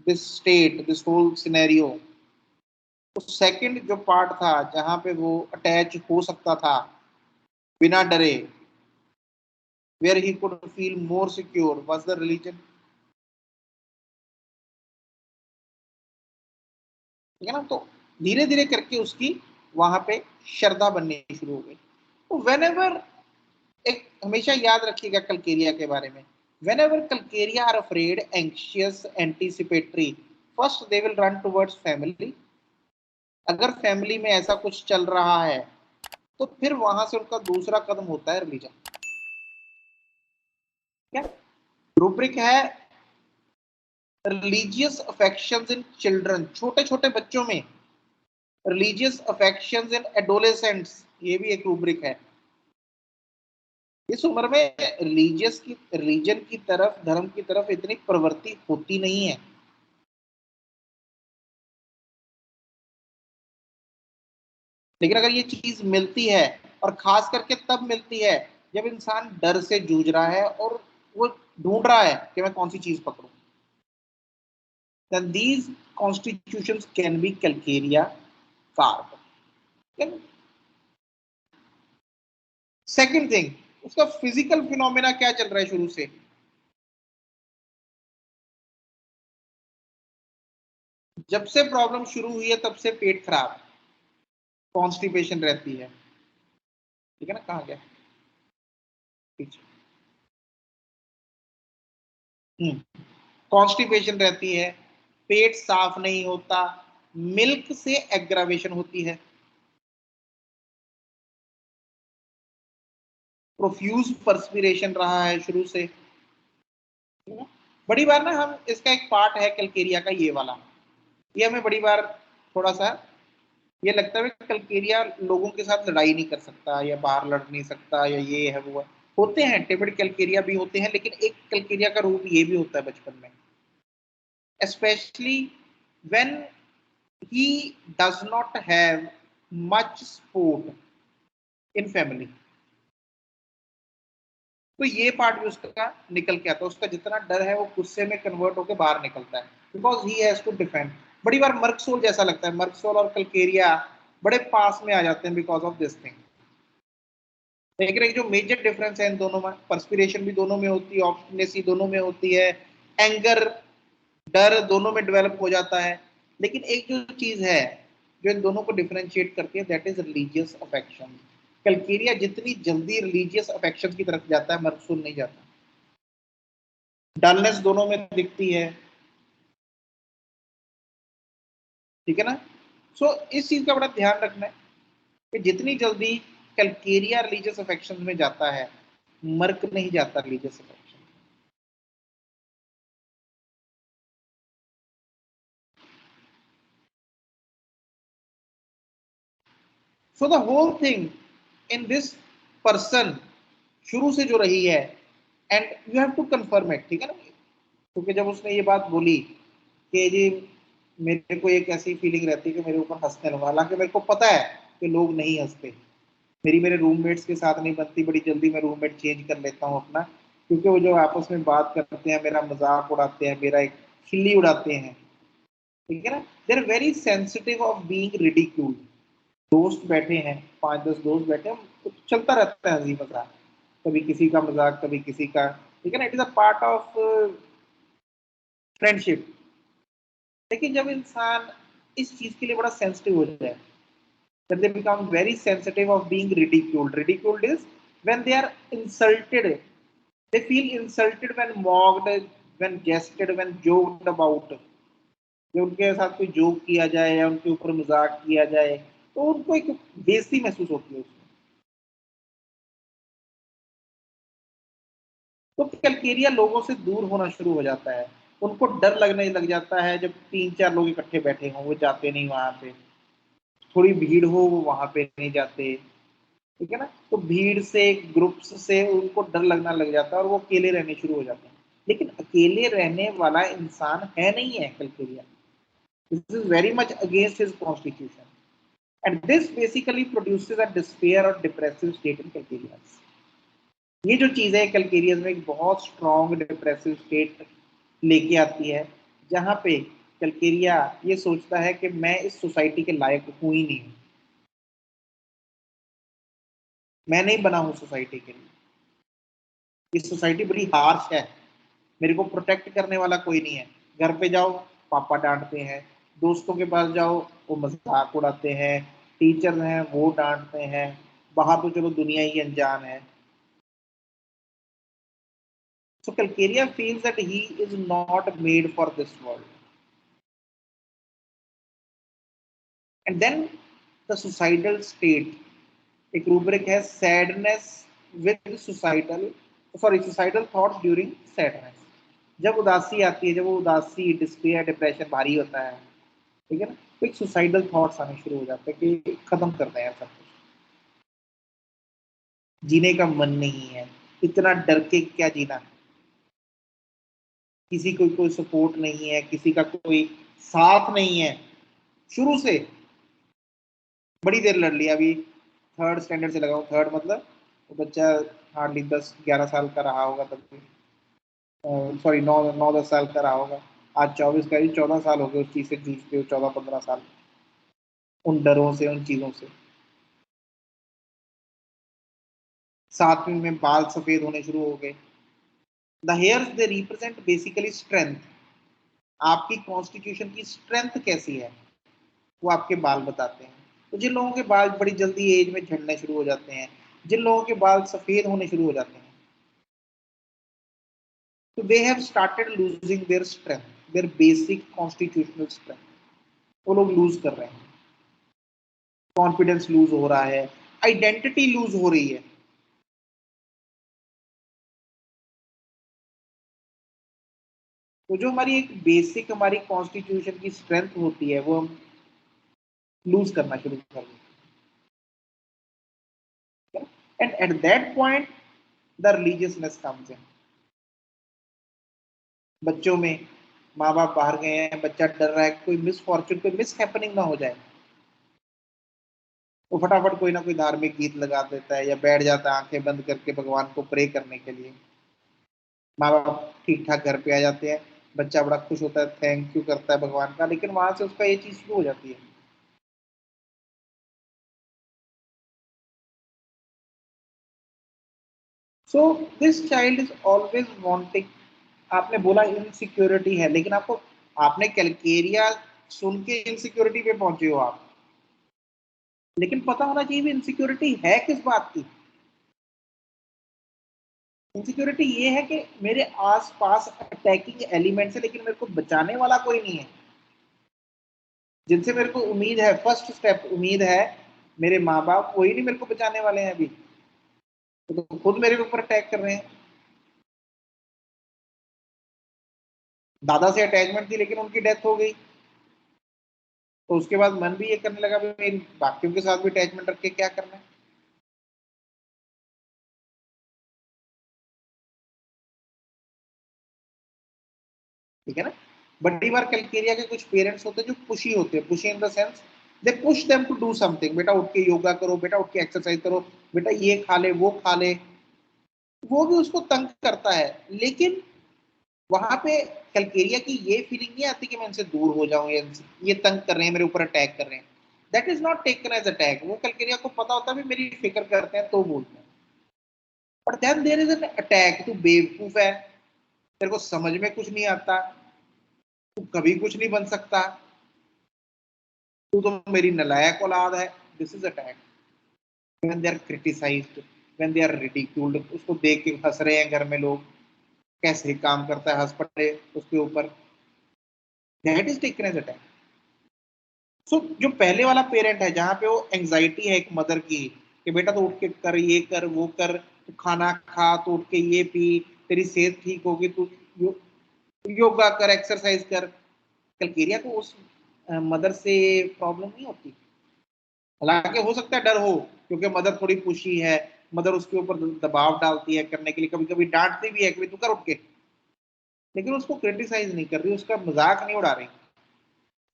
A: this state, this whole scenario, तो सेकंड जो पार्ट था जहां पे वो अटैच हो सकता था बिना डरे, where he could feel more secure was the religion, ठीक है ना। तो धीरे धीरे करके उसकी वहां पे श्रद्धा बननी शुरू हो गई। तो whenever, एक हमेशा याद रखिएगा कल्केरिया के बारे में, whenever Calcarea are afraid, anxious, anticipatory, first they will run towards family। अगर फैमिली में ऐसा कुछ चल रहा है तो फिर वहां से उनका दूसरा कदम होता है रिलीजन। क्या रूब्रिक है रिलीजियस अफेक्शंस इन चिल्ड्रन, छोटे छोटे बच्चों में रिलीजियस अफेक्शंस इन एडोलेसेंट्स, ये भी एक रूब्रिक है। इस उम्र में रिलीजन की तरफ, धर्म की तरफ इतनी प्रवृत्ति होती नहीं है, लेकिन अगर ये चीज मिलती है, और खास करके तब मिलती है जब इंसान डर से जूझ रहा है और वो ढूंढ रहा है कि मैं कौन सी चीज पकड़ूं, then these constitutions can be calcaria carved। Second thing, उसका फिजिकल फिनोमेना क्या चल रहा है शुरू से, जब से प्रॉब्लम शुरू हुई है तब से पेट खराब, कॉन्स्टिपेशन रहती है, ठीक है ना। कहाँ गया पीछे, कॉन्स्टिपेशन रहती है, पेट साफ नहीं होता, मिल्क से एग्रावेशन होती है, प्रोफ्यूज पर्सपिरेशन रहा है शुरू से। बड़ी बार ना हम इसका एक पार्ट है कैलकेरिया का ये वाला, ये हमें बड़ी बार थोड़ा सा ये लगता है कि कैलकेरिया लोगों के साथ लड़ाई नहीं कर सकता या बाहर लड़ नहीं सकता या ये है वो है। होते हैं टिबिट कैलकेरिया भी होते हैं, लेकिन एक कैलकेरिया का रूप ये भी होता है बचपन में, especially when he does not have much support in family। तो ये पार्ट भी उसका निकल के आता है, उसका जितना डर है वो गुस्से में कन्वर्ट होकर बाहर निकलता है, because he has to defend. बड़ी बार मर्कसोल जैसा लगता है, मर्कसोल और कैलकेरिया बड़े पास में आ जाते हैं बिकॉज ऑफ दिस थिंग। लेकिन एक जो मेजर डिफरेंस है इन दोनों में, पर्सपिरेशन भी दोनों में होती है, ऑब्स्टिनेसी दोनों में होती है, एंगर डर दोनों में डेवलप हो जाता है, लेकिन एक जो चीज है जो इन दोनों को डिफरेंशिएट करती है, that is religious affection. Calcarea जितनी जल्दी रिलीजियस अफेक्शन की तरफ जाता है, मर्कसोल नहीं जाता। डलनेस दोनों में दिखती है, ठीक है ना। सो इस चीज का बड़ा ध्यान रखना है कि जितनी जल्दी कैलकेरिया रिलीजियस अफेक्शन में जाता है, मर्क नहीं जाता religious affection. So the whole thing in this person शुरू से जो रही है, and you have to confirm it, ठीक है ना। क्योंकि जब उसने ये बात बोली कि जी मेरे को एक ऐसी फीलिंग रहती है कि मेरे ऊपर हंसने लगा, हालांकि मेरे को पता है कि लोग नहीं हंसते, मेरे रूममेट्स के साथ नहीं बनती, बड़ी जल्दी मैं रूममेट चेंज कर लेता हूँ अपना, क्योंकि वो जो आपस में बात करते हैं, मेरा मजाक उड़ाते हैं, मेरा एक खिल्ली उड़ाते हैं, ठीक है ना। They are very sensitive of being ridiculed. दोस्त बैठे हैं, 5-10 दोस्त बैठे हैं, तो चलता रहता है हंसी मजाक, कभी किसी का मजाक कभी किसी का, ठीक है ना। It is a part of friendship. लेकिन जब इंसान इस चीज के लिए बड़ा सेंसिटिव हो जाए, that they become very sensitive of being ridiculed. Ridiculed is when they are insulted. They feel insulted when mocked, when jested, when joked about. जब उनके साथ कोई जोक किया जाए या उनके ऊपर मजाक किया जाए, तो उनको एक बेइज्जती महसूस होती है उसमें। तो कैलकेरिया लोगों से दूर होना शुरू हो जाता है, उनको डर लगने लग जाता है जब 3-4 लोग इकट्ठे बैठे हों, वो जाते नहीं वहां पे, थोड़ी भीड़ हो वो वहां पे नहीं जाते, ठीक है ना। तो भीड़ से ग्रुप्स से उनको डर लगना लग जाता है और वो अकेले रहने शुरू हो जाते हैं। लेकिन अकेले रहने वाला इंसान है नहीं है Calcarea, this is very much against his constitution, and this basically produces a despair और डिप्रेसिव स्टेट इन कैलकेरियंस। ये जो चीज है कैलकेरियंस में एक बहुत स्ट्रॉन्ग डिप्रेसिव स्टेट लेके आती है, जहां पे कैलकेरिया ये सोचता है कि मैं इस सोसाइटी के लायक हूं ही नहीं, मैं नहीं बना हूं सोसाइटी के लिए, ये सोसाइटी बड़ी हार्श है, मेरे को प्रोटेक्ट करने वाला कोई नहीं है। घर पे जाओ पापा डांटते हैं, दोस्तों के पास जाओ वो मजाक उड़ाते हैं, टीचर हैं वो डांटते हैं, बाहर तो चलो दुनिया ही अनजान है। So Calcaria feels that he is not made for this world. And then the suicidal state, एक रूब्रिक है sadness with suicidal thoughts during sadness. जब उदासी आती है, जब वो उदासी डिस्पेयर डिप्रेशन भारी होता है, ठीक है ना, तो एक सुसाइडल थॉट्स आने शुरू हो जाते हैं कि खत्म कर दें सब कुछ, जीने का मन नहीं है, इतना डर के क्या जीना है, किसी को कोई सपोर्ट नहीं है, किसी का कोई साथ नहीं है। शुरू से बड़ी देर लड़ लिया, अभी 3rd स्टैंडर्ड से लगा हूँ, 3rd मतलब वो बच्चा हार्डली 10-11 साल का रहा होगा तब भी, सॉरी 9-10 साल का रहा होगा, आज 24 का, 14 साल हो गए उस चीज से जूझते हो, 14-15 साल, उन डरों से, उन चीजों से। 7वीं में बाल सफेद होने शुरू हो गए। The hairs they represent basically strength, आपकी कॉन्स्टिट्यूशन की स्ट्रेंथ कैसी है वो आपके बाल बताते हैं। तो जिन लोगों के बाल बड़ी जल्दी एज में झड़ने शुरू हो जाते हैं, जिन लोगों के बाल सफेद होने शुरू हो जाते हैं, So they have started losing their strength, their basic constitutional strength. वो लोग लूज कर रहे हैं, कॉन्फिडेंस लूज हो रहा है, आइडेंटिटी लूज हो रही है. तो जो हमारी एक बेसिक हमारी कॉन्स्टिट्यूशन की स्ट्रेंथ होती है वो हम लूज करना शुरू कर देते हैं. And at that point the religiousness comes in. बच्चों में माँ बाप बाहर गए हैं, बच्चा डर रहा है कोई मिस फॉर्चून, कोई मिस हैपनिंग ना हो जाए, वो फटाफट कोई ना कोई धार्मिक गीत लगा देता है या बैठ जाता है आंखें बंद करके भगवान को प्रे करने के लिए. माँ बाप ठीक ठाक घर पे आ जाते हैं, बच्चा बड़ा खुश होता है, थैंक यू करता है भगवान का, लेकिन वहां से उसका ये चीज शुरू हो जाती है. So this child is always wanting. आपने बोला इनसिक्योरिटी है, लेकिन आपने कैलकेरिया सुन के इनसिक्योरिटी पे पहुंचे हो आप, लेकिन पता होना चाहिए भी इनसिक्योरिटी है किस बात की. इनसिक्योरिटी ये है कि मेरे आसपास अटैकिंग एलिमेंट्स है, लेकिन मेरे को बचाने वाला कोई नहीं है. जिनसे मेरे को उम्मीद है, फर्स्ट स्टेप उम्मीद है, मेरे माँ बाप, वही नहीं मेरे को बचाने वाले हैं अभी, तो खुद मेरे ऊपर अटैक कर रहे हैं. दादा से अटैचमेंट थी लेकिन उनकी डेथ हो गई, तो उसके बाद मन भी ये करने लगा भाई बाकियों के साथ भी अटैचमेंट रख के क्या करना है. ठीक है ना. बड़ी बार कैलकेरिया के कुछ पेरेंट्स होते हैं जो पुशी होते हैं, pushy in the sense they push them to do something. बेटा उठ के योगा करो, बेटा उठ के एक्सरसाइज करो, बेटा ये खा ले वो खा ले. वो भी उसको तंग करता है, लेकिन वहां पे कैलकेरिया की ये फीलिंग नहीं आती कि मैं इनसे दूर हो जाऊं, ये तंग कर रहे हैं, मेरे ऊपर अटैक कर रहे हैं. That is not taken as attack. वो कैलकेरिया को पता होता है मेरी फिक्र करते हैं तो बोलते हैं. But then there is an attack. तू बेवकूफ है, तेरे को समझ में कुछ नहीं आता, तू कभी कुछ नहीं बन सकता, तू तो मेरी नालायक औलाद है. This is attack. When they are criticised, when they are ridiculed, उसको देख के हंस रहे हैं घर में लोग, कैसे काम करता है, हंस पड़े उसके ऊपर. That is taken as attack. So जो पहले वाला पेरेंट है जहां पे वो एंजाइटी है एक मदर की कि बेटा तो उठ के कर, ये कर वो कर, तू खाना खा, तो उठ के ये पी, तेरी सेहत ठीक होगी, तू योगा कर, एक्सरसाइज कर. कैलकेरिया को उस मदर से प्रॉब्लम नहीं होती. हालांकि हो सकता है डर हो, क्योंकि मदर थोड़ी पुशी है, मदर उसके ऊपर दबाव डालती है करने के लिए, कभी कभी डांटती भी है कि तू कर उठ के, लेकिन उसको क्रिटिसाइज नहीं कर रही, उसका मजाक नहीं उड़ा रही.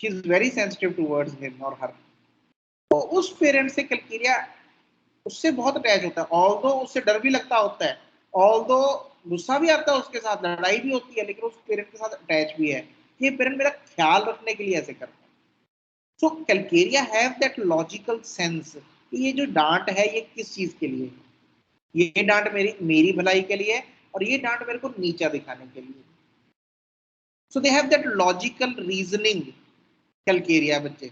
A: She is very sensitive towards him और हर. तो उस पेरेंट से कैलकेरिया उससे बहुत अटैच होता है. ऑल्दो उससे डर भी लगता होता है, ऑल्दो गुस्सा भी आता है उसके साथ, लड़ाई भी होती है, लेकिन उस पेरेंट के साथ अटैच भी है. ये पेरेंट मेरा ख्याल रखने के लिए ऐसे करता है. So Calcarea have that logical sense कि ये जो डांट है ये किस चीज के लिए, ये डांट मेरी भलाई के लिए, और ये डांट मेरे को नीचा दिखाने के लिए. So they have that logical reasoning. Calcarea बच्चे,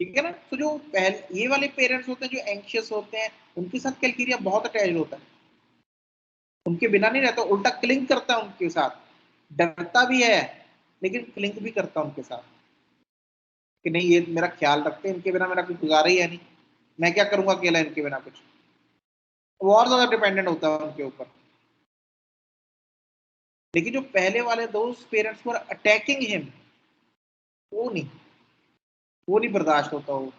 A: ठीक है ना. तो जो पहले ये वाले पेरेंट्स होते हैं जो एंशियस होते हैं, उनके साथ कैलकेरिया बहुत अटैच होता है, उनके बिना नहीं रहता, उल्टा क्लिंग करता है उनके साथ, डरता भी है लेकिन क्लिंग भी करता है उनके साथ कि नहीं ये मेरा ख्याल रखते हैं, इनके बिना मेरा कुछ गुजारा ही है नहीं, मैं क्या करूंगा अकेला इनके बिना कुछ. वो और ज्यादा डिपेंडेंट होता है उनके ऊपर. लेकिन जो पहले वाले दोस्त पेरेंट्स फॉर अटैकिंग हिम, वो नहीं बर्दाश्त होता. वो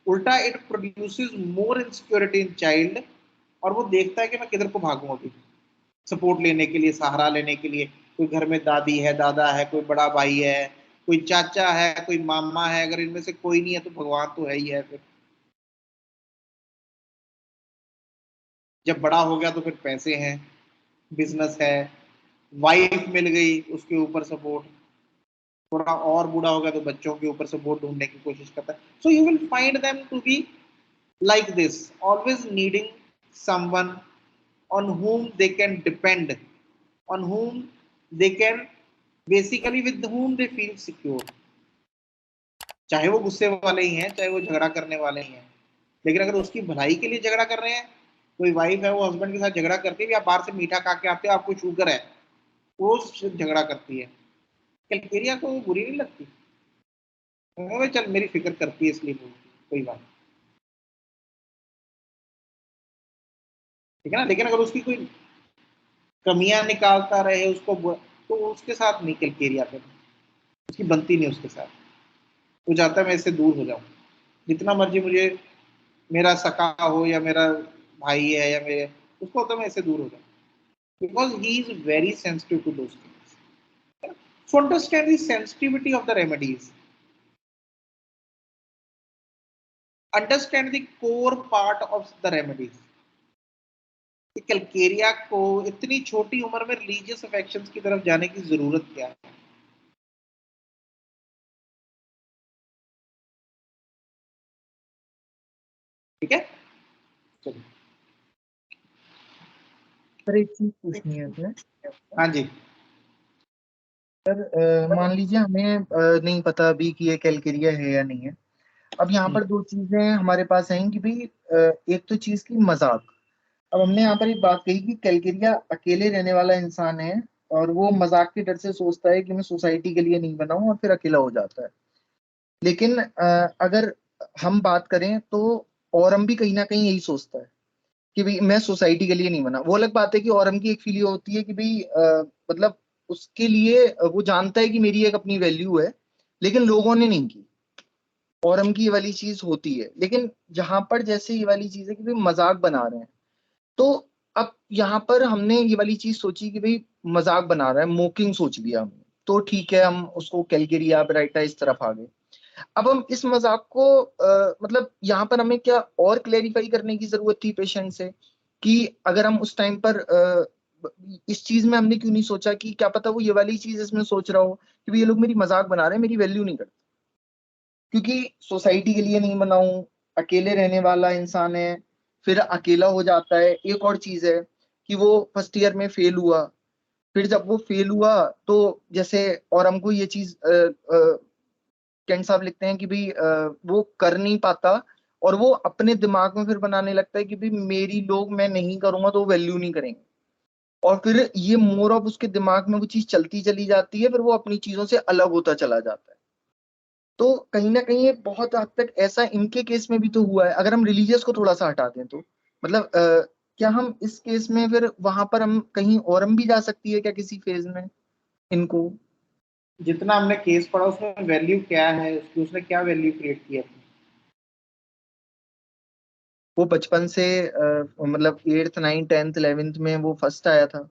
A: उल्टा it produces more insecurity in child, और वो देखता है कि मैं किधर को भागूं अभी सपोर्ट लेने के लिए, सहारा लेने के लिए. कोई घर में दादी है, दादा है, कोई बड़ा भाई है, कोई चाचा है, कोई मामा है, अगर इनमें से कोई नहीं है तो भगवान तो है ही है. फिर जब बड़ा हो गया तो फिर पैसे हैं, बिजनेस है, वाइफ मिल गई, उसके ऊपर सपोर्ट. थोड़ा और बूढ़ा हो गया तो बच्चों के ऊपर सपोर्ट ढूंढने की कोशिश करता है. So you will find them to be like this, always needing someone on whom they can depend, on whom they can basically with whom they feel secure. चाहे वो गुस्से वाले ही हैं, चाहे वो झगड़ा करने वाले ही हैं, लेकिन अगर उसकी भलाई के लिए झगड़ा कर रहे हैं कोई वाइफ है वो हस्बैंड के साथ झगड़ा करती है भी आप बाहर से मीठा खा के आते हो आपको शुगर है, वो झगड़ा करती है, कैलकेरिया को बुरी नहीं लगती? चल मेरी फिक्र करती है इसलिए कोई बात, ठीक है ना। लेकिन अगर उसकी कोई कमियां निकालता रहे उसको तो उसके साथ नहीं कैलकेरिया पे, उसकी बनती नहीं उसके साथ, वो चाहता है मैं इससे दूर हो जाऊं, जितना मर्जी मुझे मेरा सखा हो या मेरा भाई है या मेरे, उसको होता है मैं इससे दूर हो जाऊं, because he is very sensitive to those things. So understand the sensitivity of the remedies. Understand the core part of the remedies. Calcarea को इतनी छोटी उम्र में रिलीजियस अफेक्शंस की तरफ जाने की जरूरत क्या है? ठीक है, चलिए.
E: सर एक चीज पूछनी है सर.
A: हाँ जी.
E: सर मान लीजिए हमें नहीं पता अभी कि ये कैलकेरिया है या नहीं है. अब यहाँ पर दो चीजें हमारे पास हैं कि भाई एक तो चीज की मजाक. अब हमने यहाँ पर एक बात कही कि कैलकेरिया अकेले रहने वाला इंसान है और वो मजाक के डर से सोचता है कि मैं सोसाइटी के लिए नहीं बना हूं और फिर अकेला हो जाता है. लेकिन अगर हम बात करें तो औरम भी कहीं ना कहीं यही सोचता है कि भाई मैं सोसाइटी के लिए नहीं बना. वो अलग बात है कि औरम की एक फीलिंग होती है कि भाई मतलब उसके लिए वो जानता है कि मेरी एक अपनी वैल्यू है, लेकिन लोगों ने नहीं की. औरम की ये वाली चीज होती है. लेकिन जहां पर जैसे ये वाली चीज है कि भाई मजाक बना रहे हैं, तो अब यहाँ पर हमने ये वाली चीज सोची कि भाई मजाक बना रहा है, मोकिंग सोच लिया हमने, तो ठीक है हम उसको कैलकेरिया ब्राइटा इस तरफ आ गए. अब हम इस मजाक को मतलब यहाँ पर हमें क्या और क्लेरिफाई करने की जरूरत थी पेशेंट से कि अगर हम उस टाइम पर इस चीज में हमने क्यों नहीं सोचा कि क्या पता वो ये वाली चीज इसमें सोच रहा हो कि भाई ये लोग मेरी मजाक बना रहे हैं, मेरी वैल्यू नहीं करते क्योंकि सोसाइटी के लिए नहीं बनाऊं, अकेले रहने वाला इंसान है, फिर अकेला हो जाता है. एक और चीज है कि वो फर्स्ट ईयर में फेल हुआ, फिर जब वो फेल हुआ तो जैसे और हमको ये चीज कैंट साहब लिखते हैं कि भाई वो कर नहीं पाता और वो अपने दिमाग में फिर बनाने लगता है कि भाई मेरी लोग मैं नहीं करूंगा तो वो वैल्यू नहीं करेंगे, और फिर ये मोर ऑफ उसके दिमाग में वो चीज चलती चली जाती है, फिर वो अपनी चीजों से अलग होता चला जाता है. तो कहीं ना कहीं ये बहुत हद तक ऐसा इनके केस में भी तो हुआ है. अगर हम रिलीजियस को थोड़ा सा हटा दें तो मतलब क्या हम इस केस में फिर वहां पर हम कहीं और हम भी जा सकती है क्या किसी फेज में इनको?
A: जितना हमने केस पढ़ा उसमें वैल्यू क्या है उसकी, उसने क्या वैल्यू क्रिएट की अपनी?
E: वो बचपन से मतलब 8th 9th 10th 11th में वो फर्स्ट आया था.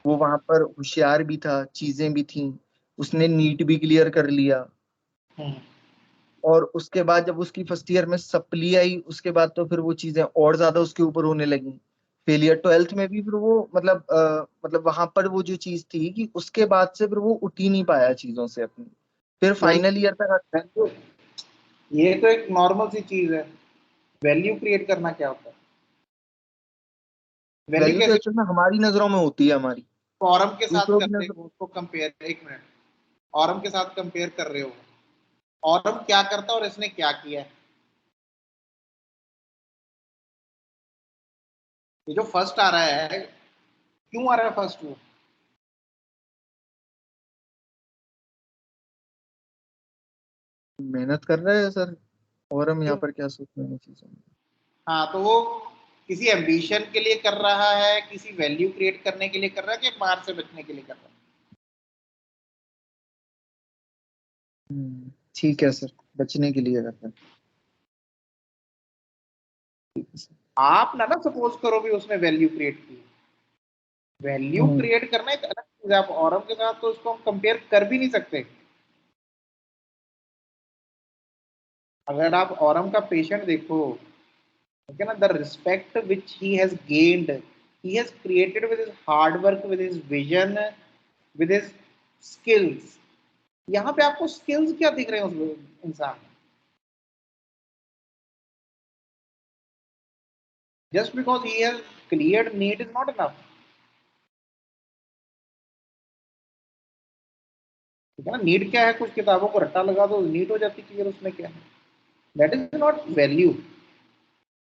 E: वो वहां पर होशियार भी था, चीजें भी थी, उसने नीट भी क्लियर कर लिया. और उसके बाद जब उसकी फर्स्ट ईयर में सप्ली आई उसके बाद तो फिर वो चीजें और ज्यादा उसके ऊपर होने लगी. फेलियर 12th में भी फिर वो मतलब वहां पर वो जो चीज थी कि उसके बाद से फिर वो उठ ही नहीं पाया चीजों से अपनी. फिर फाइनल ईयर तक
A: ये तो एक नॉर्मल सी चीज है. वैल्यू क्रिएट करना क्या होता है? वैल्यू
E: वैल्यू तो
A: कैसे?
E: एक्चुअल में हमारी नजरों में होती है, हमारी
A: फॉरम के साथ
E: दूसरों
A: कर
E: की
A: रहे
E: नजर.
A: हो उसको कंपेयर, एक मिनट, ऑरम के साथ कंपेयर कर रहे हो, ऑरम क्या करता है और इसने क्या किया है? ये जो फर्स्ट आ रहा है क्यों आ रहा है फर्स्ट? वो
E: मेहनत कर रहे हैं सर, और हम यहाँ
A: क्यों?
E: पर क्या सोच रहे हैं चीजों में.
A: हाँ, तो वो किसी एम्बिशन के लिए कर रहा है, किसी वैल्यू क्रिएट करने के लिए कर रहा है, कि मार से बचने के लिए कर रहा है?
E: ठीक है सर, बचने के लिए करते हैं. ठीक है सर.
A: आप ना सपोज करो भी उसने वैल्यू क्रिएट की. वैल्यू क्रिएट करना एक अलग चीज है. आप ऑरम के साथ तो उसको हम कंपेयर कर भी नहीं सकते. अगर आप ऑरम का पेशेंट देखो, okay na, the respect which he has gained, he has created with his hard work, with his vision, with his skills. यहाँ पे आपको स्किल्स क्या दिख रहे हैं उस इंसान में? just because he has cleared NEET is not enough. ठीक है ना. नीट क्या है? कुछ किताबों को रट्टा लगा दो नीट हो जाती क्लियर, उसमें क्या है? That is not value.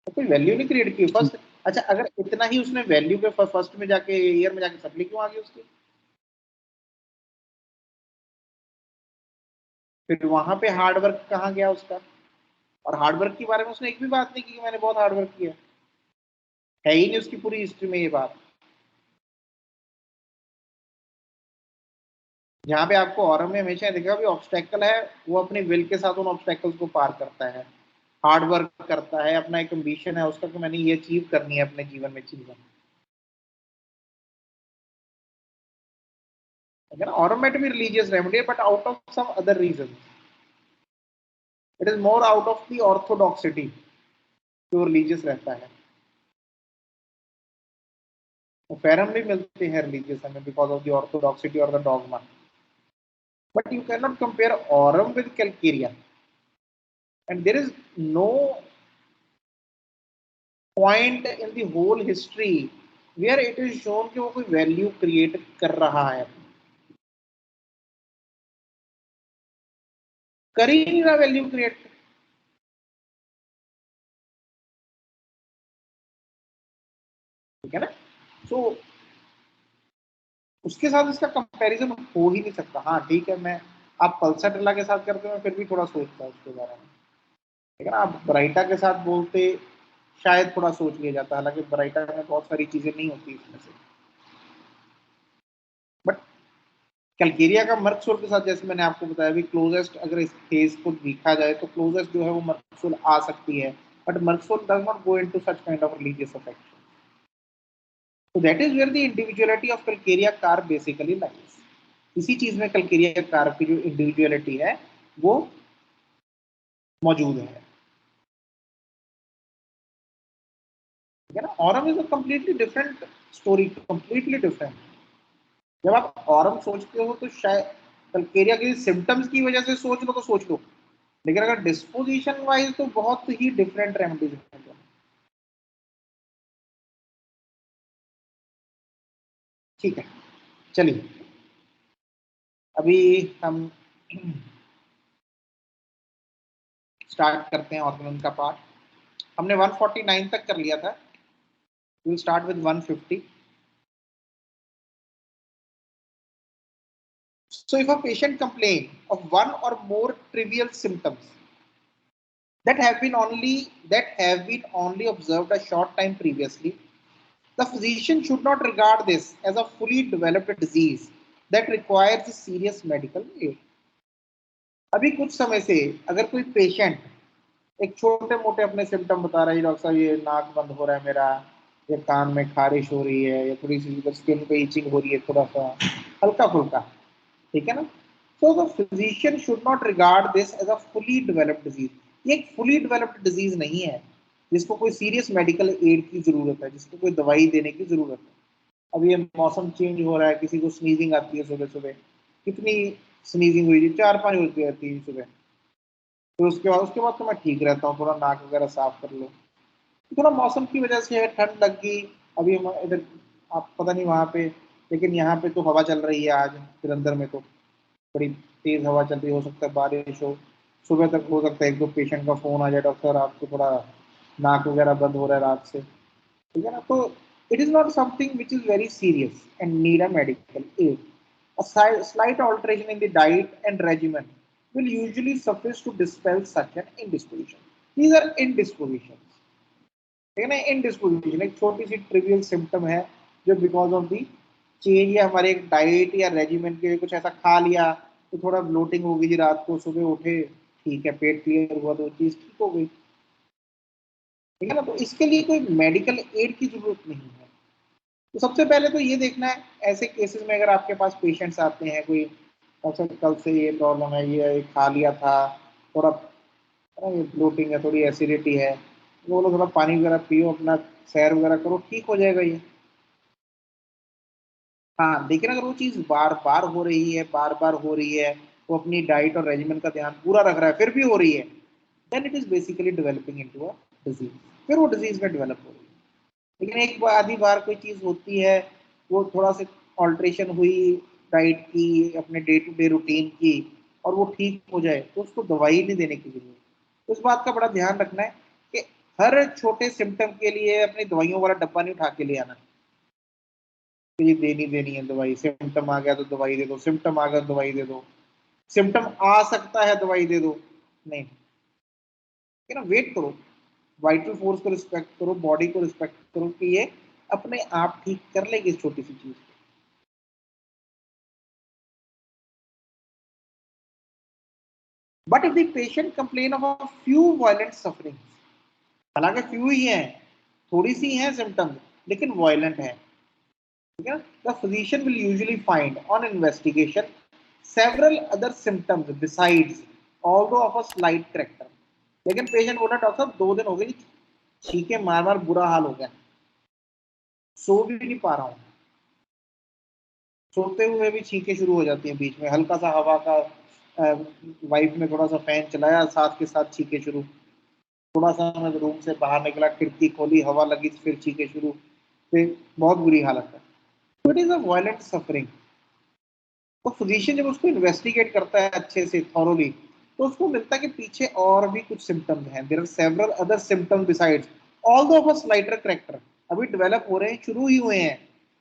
A: तो कोई वैल्यू नहीं क्रिएट की फर्स्ट। अच्छा अगर इतना ही उसने वैल्यू पे फर्स्ट में जाके ईयर में जाके सप्ली क्यों आ गई उसकी? फिर वहां पे हार्डवर्क कहाँ गया उसका? और हार्डवर्क के बारे में उसने एक भी बात नहीं की कि मैंने बहुत हार्डवर्क किया, है ही नहीं उसकी पूरी हिस्ट्री में ये बात। यहाँ पे आपको ऑरम में हमेशा देखा भी ऑब्स्टेकल है, वो अपने विल के साथ उन ऑब्स्टेकल्स को पार करता है, हार्ड वर्क करता है, अपना एक एम्बिशन है उसका कि मैंने ये अचीव करनी है अपने जीवन में चीजें। ऑरम में भी religious remedy but out of some other reason, it is more out of the orthodoxity, जो रिलीजियस रहता है। तो फेरम भी मिलते हैं रिलीजियस हमें बिकॉज ऑफ द ऑर्थोडॉक्सिटी और the dogma, but you can not compare aurum with calcarea, and there is no point in the whole history where it is shown कि वो कोई वैल्यू क्रिएट कर रहा है, कर ही नहीं रहा वैल्यू क्रिएट। ठीक है ना? सो उसके साथ इसका कंपैरिजन हो ही नहीं सकता। हाँ ठीक है, मैं आप पल्सर टिल्ला के साथ करते हो फिर भी थोड़ा सोचता हूँ उसके बारे में, ठीक है ना? आप ब्राइटा के साथ बोलते शायद थोड़ा सोच लिया जाता, हालांकि ब्राइटा में बहुत सारी चीजें नहीं होती इसमें से। बट कैलकेरिया का मर्कसोल के साथ जैसे मैंने आपको बताया भी क्लोजेस्ट, अगर इस केस को देखा जाए तो क्लोजेस्ट जो है वो मर्कसोल आ सकती है, but Merc Sol does not go into such kind of religious affection. So that is where the individuality of Calcaria car basically lies. इसी चीज में कल्केरिया कार की जो इंडिविजुअलिटी है वो मौजूद है, ठीक है ना? Aurum is a completely different story, completely different. जब आप ऑरम सोचते हो तो शायद कल्केरिया के सिम्टम्स की वजह से सोच लो तो सोच लो, लेकिन अगर डिस्पोजिशन वाइज तो बहुत ही डिफरेंट रेमेडीज हैं। ठीक है, चलिए अभी हम स्टार्ट करते हैं ऑर्गेनन का पार्ट। हमने 149 तक कर लिया था, we'll start with 150. So if a patient complains of one or more trivial symptoms that have been only observed a short time previously, the physician should not regard this as a fully developed disease that requires serious medical aid. अभी कुछ समय से अगर कोई patient एक छोटे मोटे अपने सिम्टम बता रहा है, डॉक्टर साहब ये नाक बंद हो रहा है मेरा, ये कान में खारिश हो रही है, या थोड़ी सी स्किन पे इचिंग हो रही है थोड़ा सा हल्का फुल्का, ठीक है ना? So the physician should not regard this as a fully developed disease. ये एक फुली डेवलप्ड डिजीज नहीं है जिसको कोई सीरियस मेडिकल एड की जरूरत है, जिसको कोई दवाई देने की जरूरत है। अब ये मौसम चेंज हो रहा है, किसी को स्नीजिंग आती है सुबह सुबह, कितनी स्नीजिंग हुई थी, 4-5 होती रहती है सुबह, तो उसके बाद तो मैं ठीक रहता हूँ, थोड़ा नाक वगैरह साफ कर लो, थोड़ा मौसम की वजह से ठंड लग गई। अभी हम इधर आप पता नहीं वहाँ पे, लेकिन यहाँ पे तो हवा चल रही है, आज जलंधर में तो बड़ी तेज हवा चल रही है, हो सकता है बारिश हो, सुबह तक हो सकता है एक दो पेशेंट का फोन आ जाए, डॉक्टर आपको थोड़ा नाक वगैरह बंद हो रहा है रात से, ठीक है ना? तो it is not something which is very serious and need a medical aid. A slight alteration in the diet and regimen will usually suffice to dispel such an indisposition. These are indispositions, ठीक है ना? indisposition एक छोटी सी trivial symptom है जो because of the change या हमारे diet या रेजिमेंट के कुछ ऐसा खा लिया तो थोड़ा ब्लोटिंग हो गई, रात को सुबह उठे ठीक है, पेट क्लियर हुआ तो चीज ठीक हो गई, ठीक है ना? तो इसके लिए कोई मेडिकल एड की जरूरत नहीं है। तो सबसे पहले तो ये देखना है ऐसे केसेस में अगर आपके पास पेशेंट्स आते हैं, कोई अच्छा कल से ये प्रॉब्लम है, ये खा लिया था, थोड़ा ये ब्लोटिंग है, थोड़ी एसिडिटी है, वो लोग थोड़ा पानी वगैरह पियो, अपना सैर वगैरह करो, ठीक हो जाएगा ये। हाँ लेकिन अगर वो चीज बार बार हो रही है, बार बार हो रही है, वो अपनी डाइट और रेजिमेंट का ध्यान पूरा रख रहा है फिर भी हो रही है, then it is basically developing into a disease, फिर वो डिजीज में डेवलप हो रही है। लेकिन एक बार आधी बार कोई चीज होती है, वो थोड़ा सा ऑल्ट्रेशन हुई डाइट की, अपने डे टू डे रूटीन की, और वो ठीक हो जाए तो उसको दवाई नहीं देने की जरूरत है। तो इस बात का बड़ा ध्यान रखना है कि हर छोटे सिम्टम के लिए अपनी दवाइयों वाला डब्बा नहीं उठा के ले आना, तो ये देनी है दवाई, सिम्टम आ गया तो दवाई दे दो, सिम्टम आ गया तो दवाई दे दो, सिम्टम आ सकता है दवाई दे दो, नहीं ना, वेट करो, वाइटल फोर्स को रिस्पेक्ट करो, बॉडी को रिस्पेक्ट करो कि ये अपने आप ठीक कर लेगी इस छोटी सी चीज। But if the patient complain of a few violent suffering, हालांकि फ्यू ही है, थोड़ी सी है सिम्टम्स लेकिन वायलेंट है, ठीक है, the physician will usually find on investigation several other symptoms besides although of a slight character. लेकिन पेशेंट बोला डॉक्टर साहब 2 दिन हो गए छींके मार मार बुरा हाल हो गया, सो भी नहीं पा रहा हूँ, सोते हुए भी छींके शुरू हो जाती हैं बीच में, हल्का सा हवा का वाइफ ने थोड़ा सा फैन चलाया, साथ के साथ छींके शुरू, थोड़ा सा मैं रूम से बाहर निकला, खिड़की खोली, हवा लगी, फिर छींके शुरू, फिर बहुत बुरी हालत है। तो it is a violent suffering. तो फिजिशियन जब उसको इन्वेस्टिगेट करता है अच्छे से थॉरोली, तो उसको मिलता है कि पीछे और भी कुछ सिम्टम्स हैं, there are several other symptoms besides although of a slighter character, अभी डेवलप हो रहे हैं, शुरू ही हुए हैं,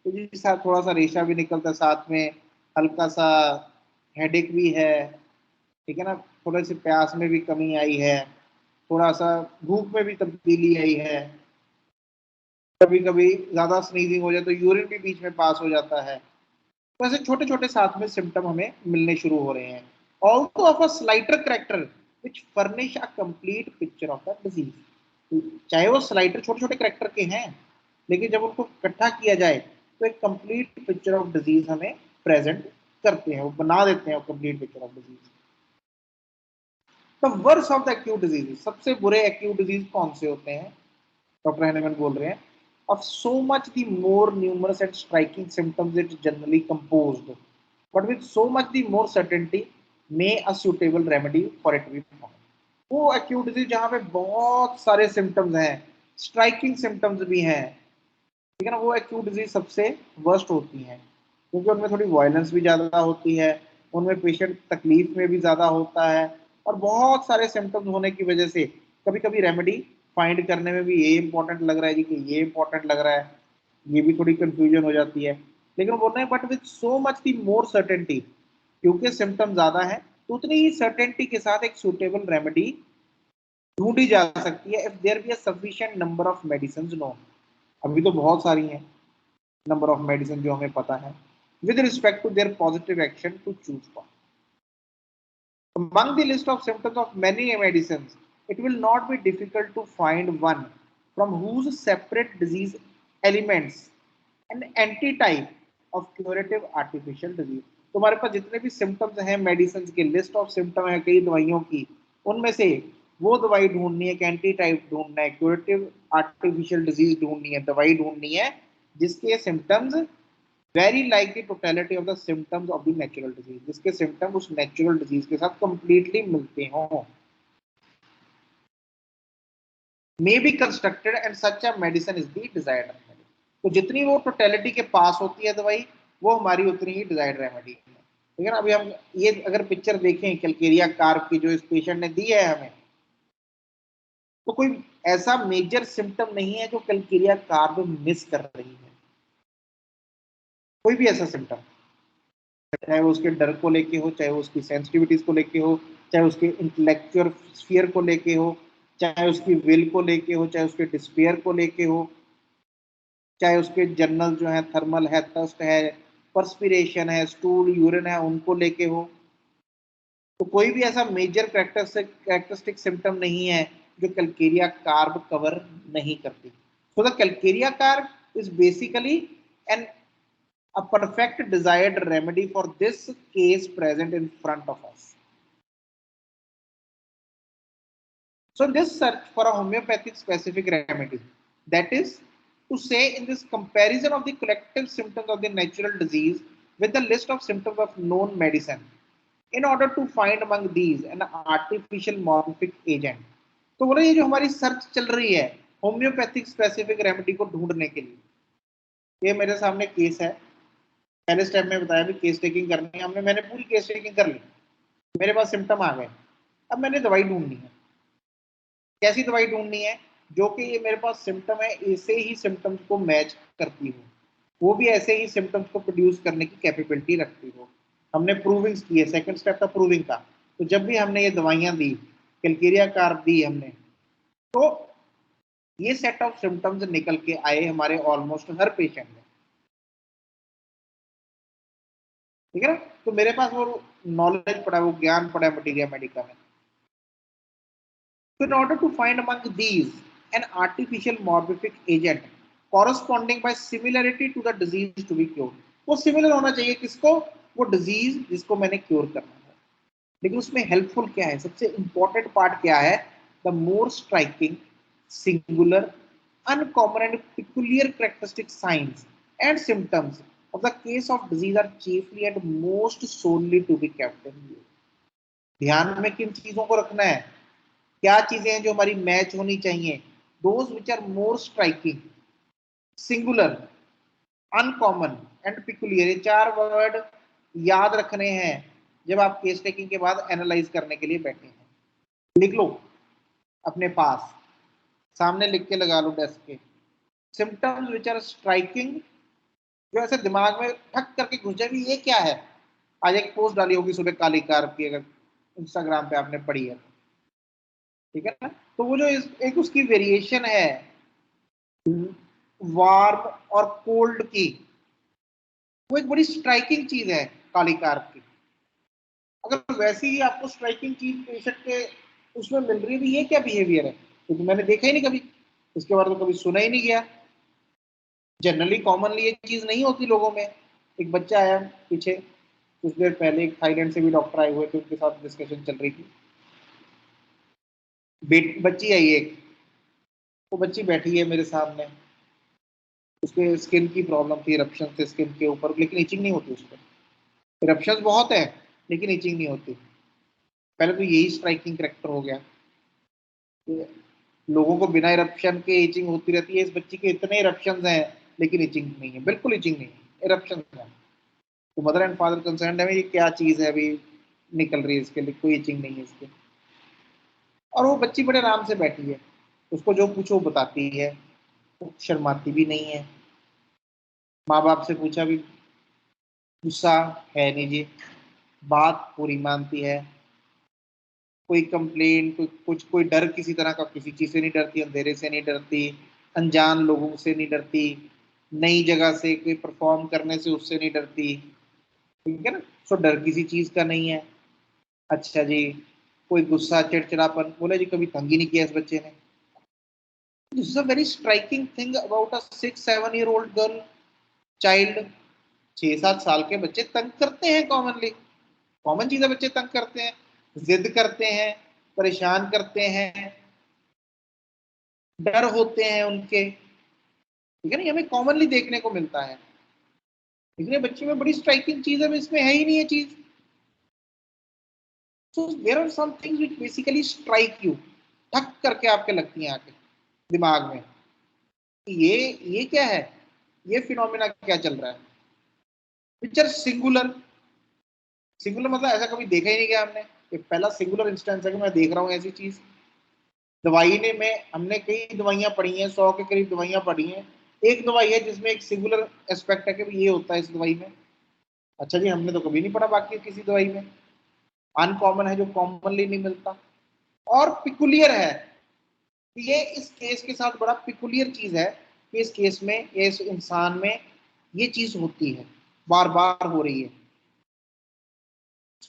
A: तो जिसके साथ थोड़ा सा रेशा भी निकलता है, साथ में हल्का सा हेडेक भी है, ठीक है ना, थोड़े से प्यास में भी कमी आई है, थोड़ा सा भूख में भी तब्दीली आई है, कभी कभी ज्यादा स्नीजिंग हो जाए तो यूरिन भी बीच में पास हो जाता है, तो ऐसे छोटे छोटे साथ में सिम्टम हमें मिलने शुरू हो रहे हैं। Also of a slighter character which furnish a complete picture of the disease, चाहे वो स्लाइटर छोटे छोटे करेक्टर के हैं, लेकिन जब उनको इकट्ठा किया जाए तो एक कंप्लीट पिक्चर ऑफ डिजीज हमें प्रेजेंट करते हैं, वो बना देते हैं complete picture of disease. The worst of the acute disease, सबसे बुरे एक्यूट डिजीज कौन से होते हैं, डॉक्टर हैनेमन बोल रहे हैं, of so much the more numerous and striking symptoms it generally composed, but with so much the more certainty may a suitable remedy for it be found। वो acute disease जहाँ पे बहुत सारे symptoms हैं, striking symptoms भी हैं, ठीक है ना, वो acute disease सबसे worst होती हैं, क्योंकि उनमें थोड़ी वायलेंस भी ज़्यादा होती है, उनमें पेशेंट तकलीफ में भी ज़्यादा होता है, और बहुत सारे सिम्टम्स होने की वजह से कभी कभी रेमेडी फाइंड करने में भी ये इंपॉर्टेंट लग रहा है जी कि ये इंपॉर्टेंट लग रहा है, ये भी थोड़ी कंफ्यूजन हो जाती है। लेकिन बोल रहे हैं but with so much the more certainty, क्योंकि सिम्टम ज़्यादा है तो उतनी ही सर्टेनिटी के साथ एक सूटेबल रेमेडी ढूंढी जा सकती है if there be a sufficient number of medicine known. अभी तो बहुत सारी हैं नंबर ऑफ मेडिसिन जो हमें पता है, with respect to their positive action to choose from. Among the list of symptoms of many medicines, it will not be difficult to find one from whose separate disease elements an antitype of curative artificial disease। तुम्हारे पास जितने भी symptoms हैं medicine की list of symptom है कई दवाइयों की, उनमें से वो दवाई ढूंढनी है, एंटी टाइप ढूंढना है, क्यूरेटिव आर्टिफिशियल डिजीज ढूंढनी है, दवाई ढूंढनी है जिसके symptoms very like the totality of the symptoms of the natural disease, जिसके सिम्टम उस नेचुरल डिजीज के साथ कंप्लीटली मिलते हों, may be constructed and such a medicine is the desired remedy. तो जितनी वो टोटलिटी के पास होती है दवाई, वो हमारी उतनी ही डिजायर्ड रेमेडी है। ठीक है ना, अभी हम ये अगर पिक्चर देखें कैलकेरिया कार्ब की जो इस पेशेंट ने दी है हमें, तो कोई ऐसा मेजर सिम्टम नहीं है जो कैलकेरिया कार्ब मिस कर रही है, कोई भी ऐसा सिम्टम, चाहे वो उसके डर को लेके हो, चाहे वो उसकी सेंसिटिविटीज को लेके हो, चाहे उसके इंटेलेक्चुअल स्फीयर को लेके हो, चाहे उसकी विल को लेके हो, चाहे उसके डिस्पेयर को लेके हो, चाहे उसके जर्नल जो है थर्मल है, थर्स्ट है, परस्पिरेशन है, स्टूल यूरिन है, उनको लेके हो, तो कोई भी ऐसा मेजर कैरेक्टरिस्टिक सिम्टम नहीं है जो कैलकेरिया कार्ब कवर नहीं करती। So the calcarea carb is basically an a perfect desired remedy for this case present in front of us. So this search for a homeopathic specific remedy, that is to say in this comparison of the collective symptoms of the natural disease with the list of symptoms of known medicine, in order to find among these an artificial morphic agent। तो बोले ये जो हमारी search चल रही है homeopathic specific remedy को ढूंढने के लिए, ये मेरे सामने केस है, पहले स्टेप में बताया भी केस टेकिंग करनी है हमने, मैंने पूरी केस टेकिंग कर ली, मेरे पास सिम्टम आ गए, अब मैंने दवाई ढूंढनी है। कैसी दवाई ढूंढनी है? जो कि ये मेरे पास सिम्टम है ऐसे ही सिम्टम्स को मैच करती हो, वो भी ऐसे ही सिम्टम्स को प्रोड्यूस करने की कैपेबिलिटी रखती हो। हमने प्रूविंग्स की है, सेकंड स्टेप था प्रूविंग का। तो जब भी हमने ये दवाइयां दी, कैलकेरिया कार्ब दी हमने, तो ये सेट ऑफ सिम्टम्स निकल के आए हमारे ऑलमोस्ट हर पेशेंट में, ठीक है ना। तो मेरे पास वो नॉलेज पड़ा, वो ज्ञान पड़ा है मटीरिया मेडिका में। So in order to find among these an artificial morbific agent corresponding by similarity to the disease to be cured, वो सिमिलर होना चाहिए किसको, वो डिजीज जिसको मैंने क्योर करना है। लेकिन उसमें हेल्पफुल क्या है, सबसे इंपॉर्टेंट पार्ट क्या है, the more striking singular uncommon and peculiar characteristic science and symptoms of the case of disease are chiefly and most solely to be kept in view। ध्यान में किन चीजों को रखना है, क्या चीजें हैं जो हमारी मैच होनी चाहिए, those which are more striking singular uncommon and peculiar, ये 4 वर्ड याद रखने हैं जब आप केस टेकिंग के बाद एनालाइज करने के लिए बैठे हैं। लिख लो अपने पास, सामने लिख के लगा लो डेस्क के। सिम्टम्स विच आर स्ट्राइकिंग, जो ऐसे दिमाग में ठक करके घुस जाए भी ये क्या है। आज एक पोस्ट डाली होगी सुबह काली कार्ब की, अगर इंस्टाग्राम पे आपने पढ़ी है, ठीक है ना। तो वो जो एक उसकी वेरिएशन है वार्म और कोल्ड की, वो एक बड़ी स्ट्राइकिंग चीज है काली कार्ब की। अगर वैसी ही आपको स्ट्राइकिंग चीज पेशेंट के उसमें मिल रही है, तो ये क्या बिहेवियर है, क्योंकि मैंने देखा ही नहीं कभी, इसके बारे में कभी सुना ही नहीं गया। जनरली कॉमनली ये चीज नहीं होती लोगों में। एक बच्चा आया पीछे कुछ देर पहले, एक थाईलैंड से भी डॉक्टर आए हुए थे, उनके साथ डिस्कशन चल रही थी। बच्ची आई एक, वो बच्ची बैठी है मेरे सामने, उसके स्किन की प्रॉब्लम थी, इरप्शन थे स्किन के ऊपर, लेकिन इचिंग नहीं होती उसको। इरप्शन बहुत है लेकिन इचिंग नहीं होती। पहले तो यही स्ट्राइकिंग कैरेक्टर हो गया, लोगों को बिना इरप्शन के इचिंग होती रहती है। इस बच्ची के इतने इरप्शन हैं लेकिन इचिंग नहीं है, बिल्कुल इचिंग नहीं है, इरप्शन है। तो मदर एंड फादर कंसर्न है, ये क्या चीज है अभी निकल रही है इसके लिए, कोई इचिंग नहीं है इसके। और वो बच्ची बड़े आराम से बैठी है, उसको जो पूछो वो बताती है, वो शर्माती भी नहीं है। माँ बाप से पूछा भी गुस्सा है नहीं जी, बात पूरी मानती है, कोई कंप्लेन कोई डर किसी तरह का किसी चीज से नहीं डरती, अंधेरे से नहीं डरती, अनजान लोगों से नहीं डरती, नई जगह से कोई परफॉर्म करने से उससे नहीं डरती, ठीक है ना। सो डर किसी चीज का नहीं है। अच्छा जी, कोई गुस्सा चिड़चिड़ापन, बोले जी कभी तंग ही नहीं किया इस बच्चे ने। This is a very striking thing about a 6-7 year old girl child. 6-7 साल के बच्चे तंग करते हैं, कॉमनली कॉमन चीज है, बच्चे तंग करते हैं, जिद करते हैं, परेशान करते हैं, डर होते हैं उनके, ठीक है ना। हमें कॉमनली देखने को मिलता है, लेकिन बच्चे में बड़ी स्ट्राइकिंग चीज है, इसमें है ही नहीं ये चीज। So there are some things which basically strike you, ठक करके आपके लगती हैं आके दिमाग में, ये क्या है, ये फिनोमिना क्या चल रहा है। विच आर सिंगुलर, सिंगुलर मतलब ऐसा कभी देखा ही नहीं गया हमने, ये पहला सिंगुलर इंस्टेंस है कि मैं देख रहा हूँ ऐसी चीज। दवाई ने में हमने कई दवाइयां पढ़ी हैं, 100 के करीब दवाइयां पढ़ी हैं, एक दवाई है जिसमें एक सिंगुलर एस्पेक्ट है कि ये होता है इस दवाई में। अच्छा जी, हमने तो कभी नहीं पढ़ा बाकी किसी दवाई में। अनकॉमन है जो कॉमनली नहीं मिलता, और पिकुलियर है, ये इस केस के साथ बड़ा पिकुलियर चीज है कि इस केस में, इस इंसान में ये चीज होती है, बार बार हो रही है।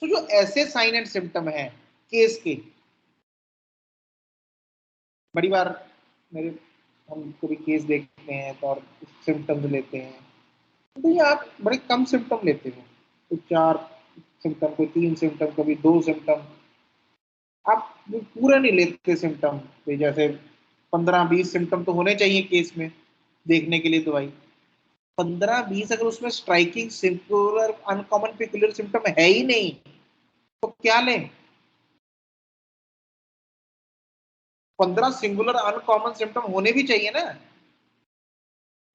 A: तो जो ऐसे साइन एंड सिम्टम है केस के, बड़ी बार मेरे हम कभी केस देखते हैं तो और सिम्टम्स लेते हैं, तो ये आप बड़े कम सिम्टम लेते हो, तो 4 सिम्टम, कोई 3 सिम्टम, कभी 2 सिम्टम, आप पूरा नहीं लेते सिम्टम। जैसे 15-20 सिम्टम तो होने चाहिए केस में देखने के लिए दवाई। 15-20 अगर उसमें striking singular uncommon peculiar symptom है ही नहीं तो क्या लें। 15 सिंगुलर अनकॉमन सिम्टम होने भी चाहिए ना।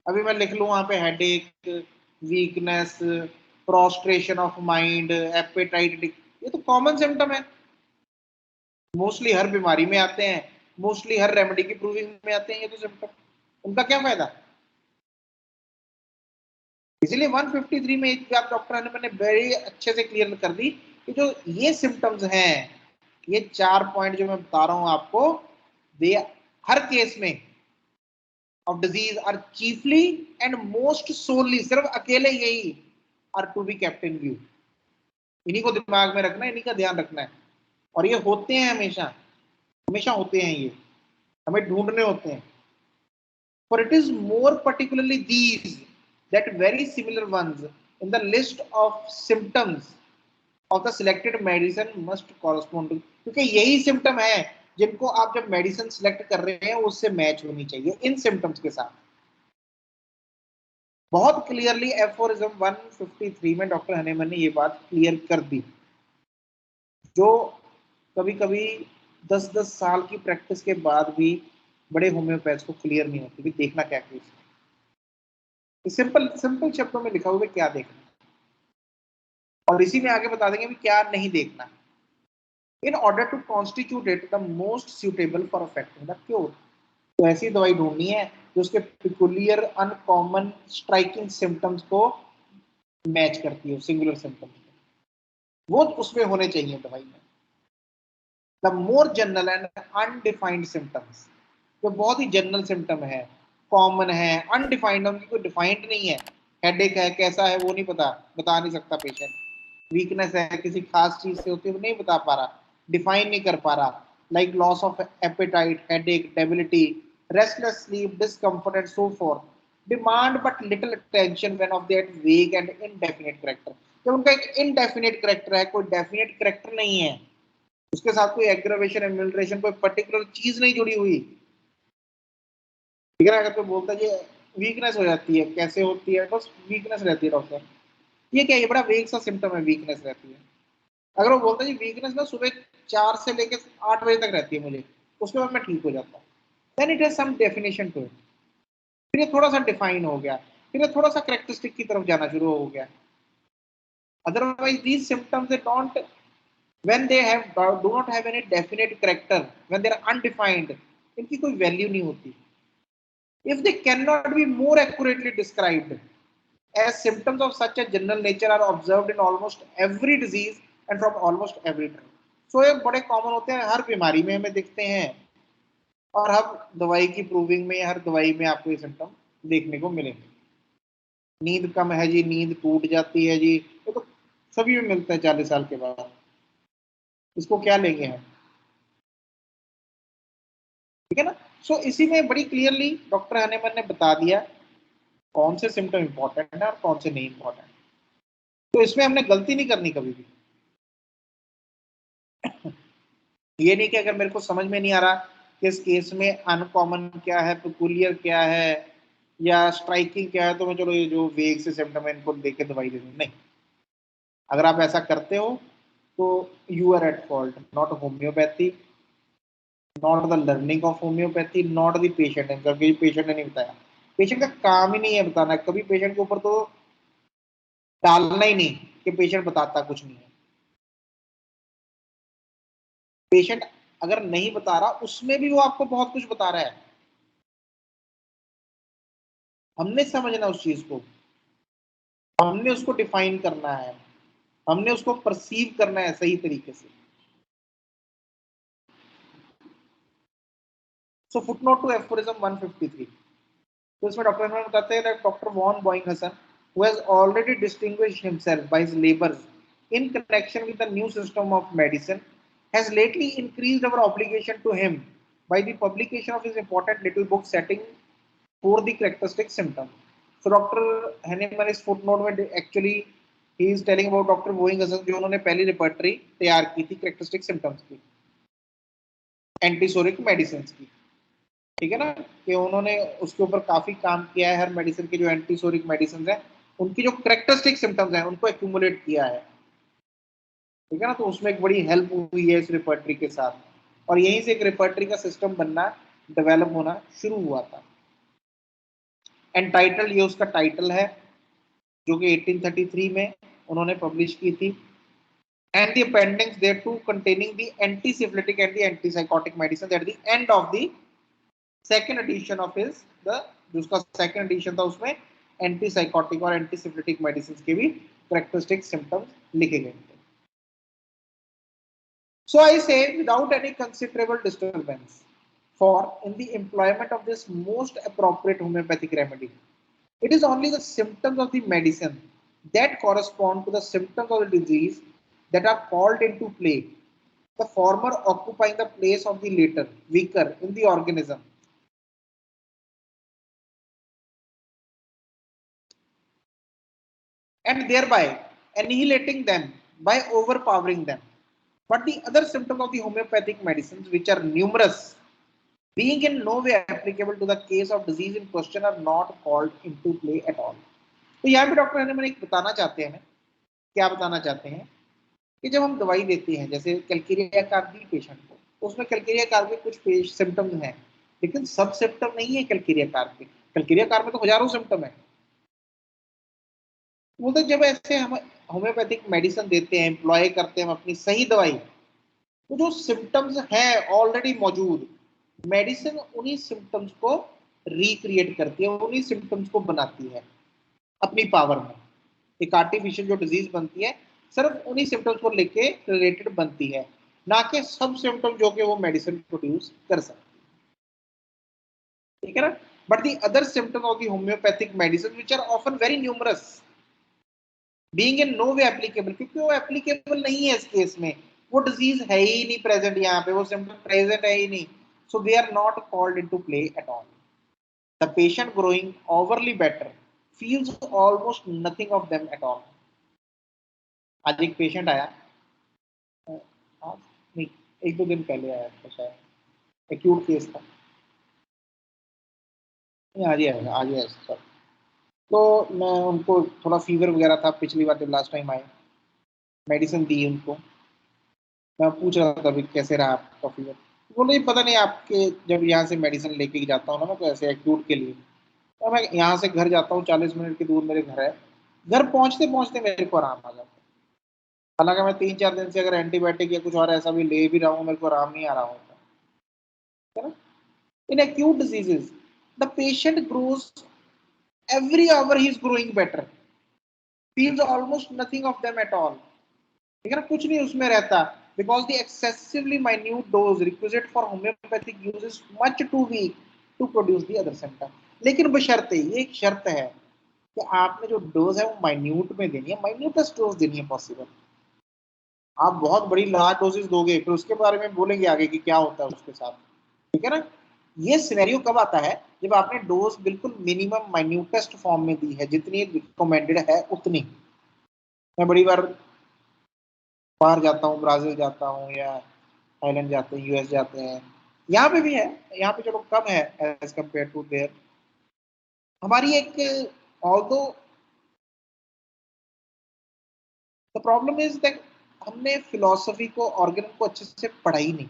A: अभी मैं लिख लूं वहां पे headache, weakness, prostration of mind, appetite, ये तो कॉमन सिम्टम है, मोस्टली हर बीमारी में आते हैं, मोस्टली हर रेमेडी की प्रूविंग में आते हैं ये तो सिम्टम, उनका क्या फायदा। इसलिए 153 में एक बात डॉक्टर ने मैंने वेरी अच्छे से क्लियर कर दी कि जो ये सिम्टम्स हैं, ये 4 पॉइंट जो मैं बता रहा हूं आपको, दे हर केस में of disease are chiefly and most solely, सिर्फ अकेले यही are to be kept in view. इन्हीं को दिमाग में रखना है, इन्हीं का ध्यान रखना है, और ये होते हैं हमेशा, हमेशा होते हैं, ये हमें ढूंढने होते हैं। For it is more particularly these that very similar ones in the list of symptoms of the selected medicine must correspond to, क्योंकि यही सिम्टम है जिनको आप जब मेडिसिन सिलेक्ट कर रहे हैं उससे मैच होनी चाहिए इन सिम्टम्स के साथ। बहुत क्लियरली एफोरिज्म 153 में डॉक्टर हनीमैन ने ये बात क्लियर कर दी, जो कभी कभी 10-10 साल की प्रैक्टिस के बाद भी बड़े होम्योपैथ को क्लियर नहीं होती कि देखना क्या केस है। सिंपल सिंपल शब्दों में लिखा हुआ है क्या देखना, और इसी में आगे बता देंगे भी क्या नहीं देखना, in order to constitute it the most suitable for affecting the cure. तो ऐसी दवाई ढूंढनी है जो उसके पिकुलियर अनकॉमन स्ट्राइकिंग सिम्टम्स को मैच करती है, सिंगुलर सिम्टम्स वो उसमें होने चाहिए दवाई में। The more general and undefined symptoms, जो बहुत ही जनरल सिम्टम है, कॉमन है, अनडिफाइंड, उनकी कोई डिफाइंड नहीं है, हेडेक है, कैसा है वो नहीं पता, बता नहीं सकता पेशेंट, वीकनेस है किसी खास चीज से होती है वो नहीं बता पा रहा, डिफाइन नहीं कर पा रहा, like loss of appetite, headache, debility, restless sleep, discomfort and so forth, demand but little attention when of that वेग एंड इनडेफिनिट कैरेक्टर। जब उनका एक इनडेफिनिट कैरेक्टर है, कोई डेफिनेट कैरेक्टर नहीं है, उसके साथ कोई एग्रावेशन, एमिलिट्रेशन, कोई पर्टिकुलर चीज नहीं जुड़ी हुई, ठीक है ना। अगर कोई बोलता है ये वीकनेस हो जाती है, कैसे होती है, बस वीकनेस रहती है डॉक्टर, ये क्या, ये बड़ा वेग सा सिम्टम है, वीकनेस रहती है। अगर वो बोलता है वीकनेस ना सुबह 4 से लेकर 8 बजे तक रहती है मुझे, उसके बाद मैं ठीक हो जाता हूँ, then it has some definition to it, फिर ये थोड़ा सा डिफाइन हो गया, फिर ये थोड़ा सा कैरेक्टरिस्टिक की तरफ जाना शुरू हो गया। Otherwise these symptoms they don't, when they have do not have any definite character, when they are undefined, इनकी कोई वैल्यू नहीं होती। if they cannot be more accurately described as symptoms of such a general nature are observed in almost every disease and from almost every time, so ये बड़े common होते हैं, हर बीमारी में हमें दिखते हैं, और हर दवाई की प्रूविंग में, हर दवाई में आपको ये सिम्टम देखने को मिलेंगे। नींद कम है जी, नींद टूट जाती है जी, ये तो सभी में मिलता है 40 साल के बाद, इसको क्या लेंगे हम, ठीक है ना। सो इसी में बड़ी क्लियरली डॉक्टर हनीमैन ने बता दिया कौन से सिम्टम इंपॉर्टेंट है और कौन से नहीं इंपॉर्टेंट, तो इसमें हमने गलती नहीं करनी कभी भी। ये नहीं कि अगर मेरे को समझ में नहीं आ रहा कि इस केस में अनकॉमन क्या है, पेकुलियर क्या है, या स्ट्राइकिंग क्या है, तो मैं चलो ये जो वेग से सिम्टम है इनको देख के दवाई दे दूं, नहीं। अगर आप ऐसा करते हो तो you are at fault, not homeopathy, not the learning of homeopathy, not the patient, क्योंकि पेशेंट ने नहीं बताया, पेशेंट का काम ही नहीं है बताना, कभी पेशेंट के ऊपर तो डालना ही नहीं कि पेशेंट बताता कुछ नहीं है। पेशेंट अगर नहीं बता रहा उसमें भी वो आपको बहुत कुछ बता रहा है, हमने समझना उस चीज को, हमने उसको डिफाइन करना है, हमने उसको परसीव करना है सही तरीके से। सो फुटनोट टू एफोरिज्म 153, तो इसमें डॉक्टर हनीमैन बताते हैं that Dr. von Boynghausen, who has already distinguished himself by his labors in connection with the new system of medicine, has lately increased our obligation to him by the publication of his important little book setting for the characteristic symptoms. So Dr. Hahnemann इस footnote में actually he is telling about Dr. Boynghausen, जो उन्होंने पहली repertory तैयार की थी characteristic symptoms की, antipsoric medicine की, ठीक है ना, कि उन्होंने उसके ऊपर काफी काम किया है, हर मेडिसिन के जो एंटीसोरिक मेडिसिन है उनकी जो कैरेक्टरिस्टिक सिम्टम्स हैं उनको एक्यूमुलेट किया है, ठीक है ना। तो उसमें एक बड़ी हेल्प हुई है इस रिपर्टरी के साथ, और यहीं से एक रिपर्टरी का सिस्टम बनना, डेवलप होना शुरू हुआ था। एंड टाइटल, ये उसका टाइटल है जो कि 1833 में उन्होंने पब्लिश की थी, and the appendix thereto containing the antisyphilitic and the antipsychotic medicines at the end of the second edition of his the जो उसका second edition था उसमें antipsychotic और antisyphilitic medicines के भी characteristic symptoms लिखे गए थे. So I say without any considerable disturbance for in the employment of this most appropriate homeopathic remedy, it is only the symptoms of the medicine that correspond to the symptoms of the disease that are called into play, the former occupying the place of the later, weaker in the organism. And thereby annihilating them by overpowering them. But the other symptoms of the homeopathic medicines, which are numerous, being in no way applicable to the case of disease in question, are not called into play at all. तो यहाँ पे doctor Hahnemann एक बताना चाहते हैं, क्या बताना चाहते हैं कि जब हम दवाई देते हैं जैसे कैलकेरिया कार्पी पेशेंट को, तो उसमें कैलकेरिया कार्प में कुछ सिम्टम्स हैं, लेकिन सब सिम्टम नहीं है कैलकेरिया कार्प में. कैलकेरिया कार्प में तो हजारों सिम्टम है. बोलते जब ऐसे हम होम्योपैथिक मेडिसिन देते हैं, एम्प्लॉय करते हैं हम अपनी सही दवाई, तो जो सिम्टम्स हैं ऑलरेडी मौजूद, मेडिसिन उन्हीं सिम्टम्स को रिक्रिएट करती है, उन्हीं सिम्टम्स को बनाती है अपनी पावर में. एक आर्टिफिशियल जो डिजीज बनती है सिर्फ उन्हीं सिम्टम्स को लेके रिलेटेड बनती है, ना कि सब सिम्टम जो कि वो मेडिसिन प्रोड्यूस कर सकती है. ठीक है ना. But the other symptom of the homeopathic medicine which are often very numerous, being in no way applicable, क्योंकि वो एप्लीकेबल नहीं है इस केस में, वो डिजीज है ही नहीं प्रेजेंट यहाँ पे, वो सिम्टम प्रेजेंट है ही नहीं, so they are not called into play at all. The patient growing overly better feels almost nothing of them at all. आज एक पेशेंट आया, नहीं एक दो दिन पहले आया था शायद, एक्यूट केस था, आज ही आया सर. तो मैं उनको थोड़ा फीवर वगैरह था पिछली बार जब लास्ट टाइम आए, मेडिसिन दी उनको, मैं पूछ रहा था अभी कैसे रहा आपका फीवर. बोले पता नहीं, आपके जब यहाँ से मेडिसिन लेके जाता हूँ ना मैं, तो ऐसे एक्यूट के लिए, तो मैं यहाँ से घर जाता हूँ, 40 मिनट की दूर मेरे घर है, घर पहुँचते पहुँचते मेरे को आराम आ जाता है. हालांकि मैं 3-4 दिन से अगर एंटीबायोटिक या कुछ और ऐसा भी ले भी रहा हूँ, मेरे को आराम नहीं आ रहा होता है ना. In acute diseases the patient grows every hour he is growing better, feels almost nothing of them at all. ठीक है ना, कुछ नहीं उसमें रहता, because the excessively minute dose requisite for homeopathic use is much too weak to produce the other symptom. लेकिन बशर्ते ये एक शर्त है कि आपने जो डोज है वो माइन्यूट में देनी है, माइन्यूटेस्ट डोज देनी है पॉसिबल. आप बहुत बड़ी लार्ज डोजेस दोगे फिर उसके बारे में बोलेंगे आगे कि क्या होता है उसके साथ. ठीक है ना. ये सिनेरियो कब आता है, जब आपने डोज बिल्कुल मिनिमम माइन्यूटेस्ट फॉर्म में दी है, जितनी रिकमेंडेड है उतनी. मैं बड़ी बार बाहर जाता हूँ, ब्राजील जाता हूँ या थाईलैंड जाते हैं, यूएस जाते हैं, यहाँ पे भी है, यहाँ पे चलो कम है एज कम्पेयर टू देयर. हमारी एक although the problem is that हमने फिलॉसफी को, ऑर्गेनिक को अच्छे से पढ़ा ही नहीं.